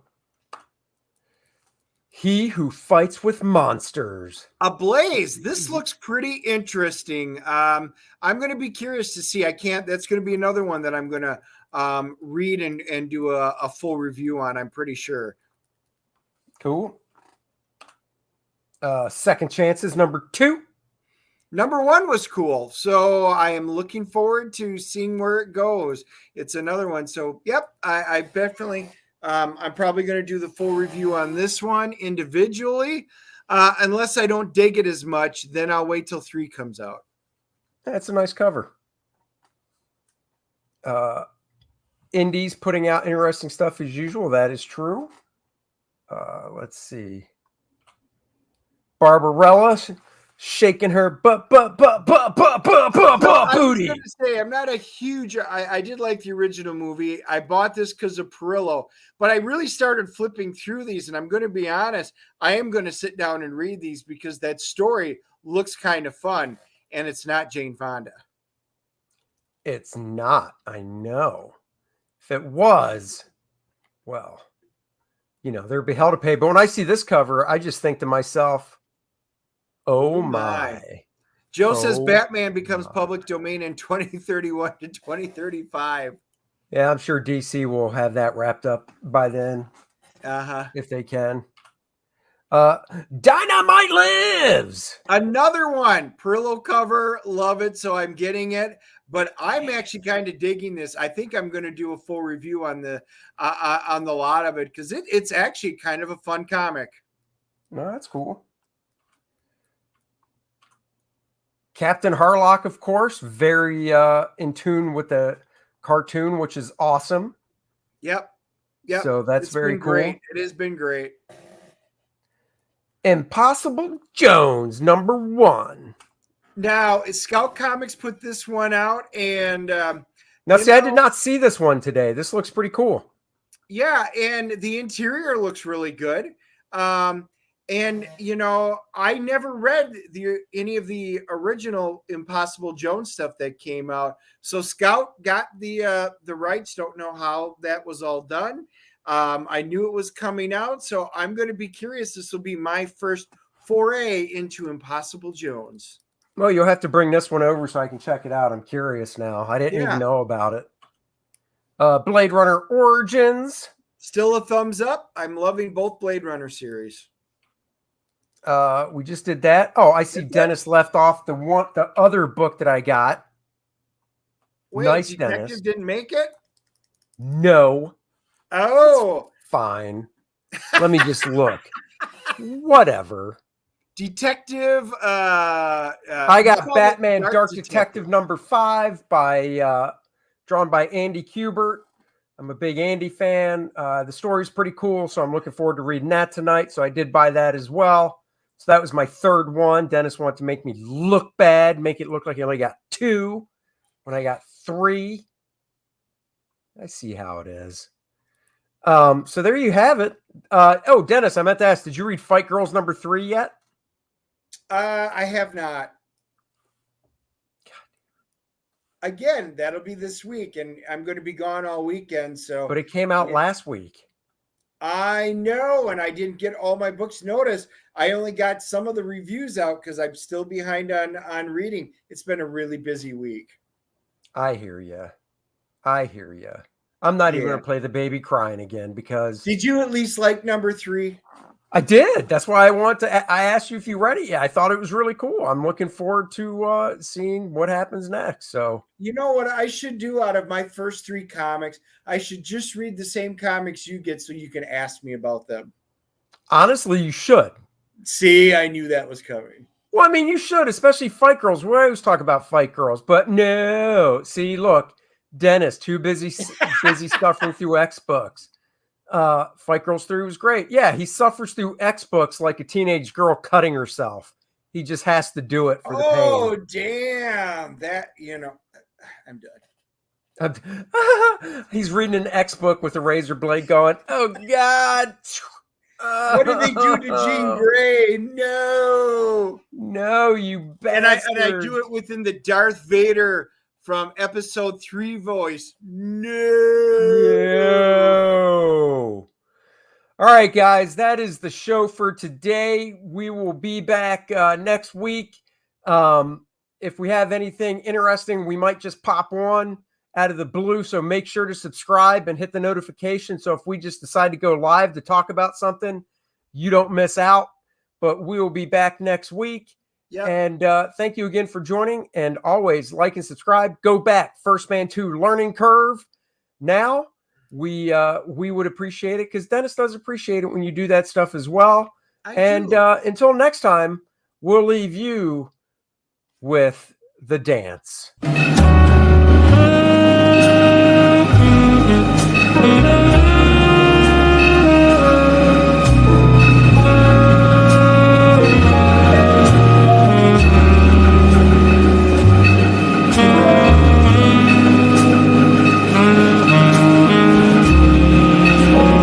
He Who Fights with Monsters. Ablaze. This looks pretty interesting. I'm going to be curious to see. That's going to be another one that I'm going to read and do a full review on, I'm pretty sure. Cool. Second Chances, number 2. Number 1 was cool. So I am looking forward to seeing where it goes. It's another one. So, yep, I definitely... I'm probably going to do the full review on this one individually. Unless I don't dig it as much, then I'll wait till 3 comes out. That's a nice cover. indies putting out interesting stuff as usual. That is true. Let's see. Barbarella shaking her butt booty. I was going to say, I'm not a huge. I did like the original movie. I bought this because of Perillo, but I really started flipping through these, and I'm going to be honest. I am going to sit down and read these because that story looks kind of fun, and it's not Jane Fonda. It's not. I know. If it was, well, you know, there'd be hell to pay. But when I see this cover, I just think to myself, oh my. Joe says Batman becomes public domain in 2031 to 2035. Yeah, I'm sure DC will have that wrapped up by then. If they can. Dynamite Lives. Another one. Perillo cover. Love it. So I'm getting it. But I'm actually kind of digging this. I think I'm going to do a full review on the lot of it because it's actually kind of a fun comic. No, that's cool. Captain Harlock, of course, very in tune with the cartoon, which is awesome. Yep. So that's very cool. Great. It has been great. Impossible Jones, #1. Now, Scout Comics put this one out, and now see, I did not see this one today. This looks pretty cool. Yeah, and the interior looks really good. And you know, I never read any of the original Impossible Jones stuff that came out. So Scout got the rights. Don't know how that was all done. I knew it was coming out, so I'm going to be curious. This will be my first foray into Impossible Jones. Well, you'll have to bring this one over so I can check it out. I'm curious now. I didn't even know about it. Blade Runner Origins. Still a thumbs up. I'm loving both Blade Runner series. We just did that. Oh, I see Dennis left off the other book that I got. Wait, nice, Detective Dennis. Didn't make it? No. Oh. It's fine. Let me just look. Whatever. Detective. I got Batman Dark Detective #5 by drawn by Andy Kubert. I'm a big Andy fan. The story's pretty cool, so I'm looking forward to reading that tonight. So I did buy that as well. So that was my third one. Dennis wanted to make me look bad, make it look like I only got 2 when I got 3. I see how it is. So there you have it. Oh, Dennis, I meant to ask, did you read Fight Girls #3 yet? I have not. Again, that'll be this week, and I'm going to be gone all weekend. So, but it came out last week. I know, and I didn't get all my books noticed. I only got some of the reviews out because I'm still behind on reading. It's been a really busy week. I hear you. I'm not even going to play the baby crying again because. Did you at least like #3? I did. That's why I asked you if you read it. Yeah, I thought it was really cool. I'm looking forward to seeing what happens next. So, you know what I should do out of my first 3 comics? I should just read the same comics you get so you can ask me about them. Honestly, you should. See, I knew that was coming. Well, I mean, you should, especially Fight Girls. We always talk about Fight Girls, but no. See, look, Dennis, too busy suffering through X books. Fight Girls 3 was great. Yeah, he suffers through X books like a teenage girl cutting herself. He just has to do it for the pain. Oh, damn. That, you know, I'm done. He's reading an X book with a razor blade going, oh, God. What did they do to Jean Grey? No, you bastard. And I do it within the Darth Vader from episode 3 voice. No. All right, guys, that is the show for today. We will be back next week. If we have anything interesting, we might just pop on out of the blue. So make sure to subscribe and hit the notification. So if we just decide to go live to talk about something, you don't miss out. But we will be back next week. Yep. And thank you again for joining. And always like and subscribe. Go back. First Man 2 Learning Curve. Now, we would appreciate it because Dennis does appreciate it when you do that stuff as well. Until next time, we'll leave you with the dance.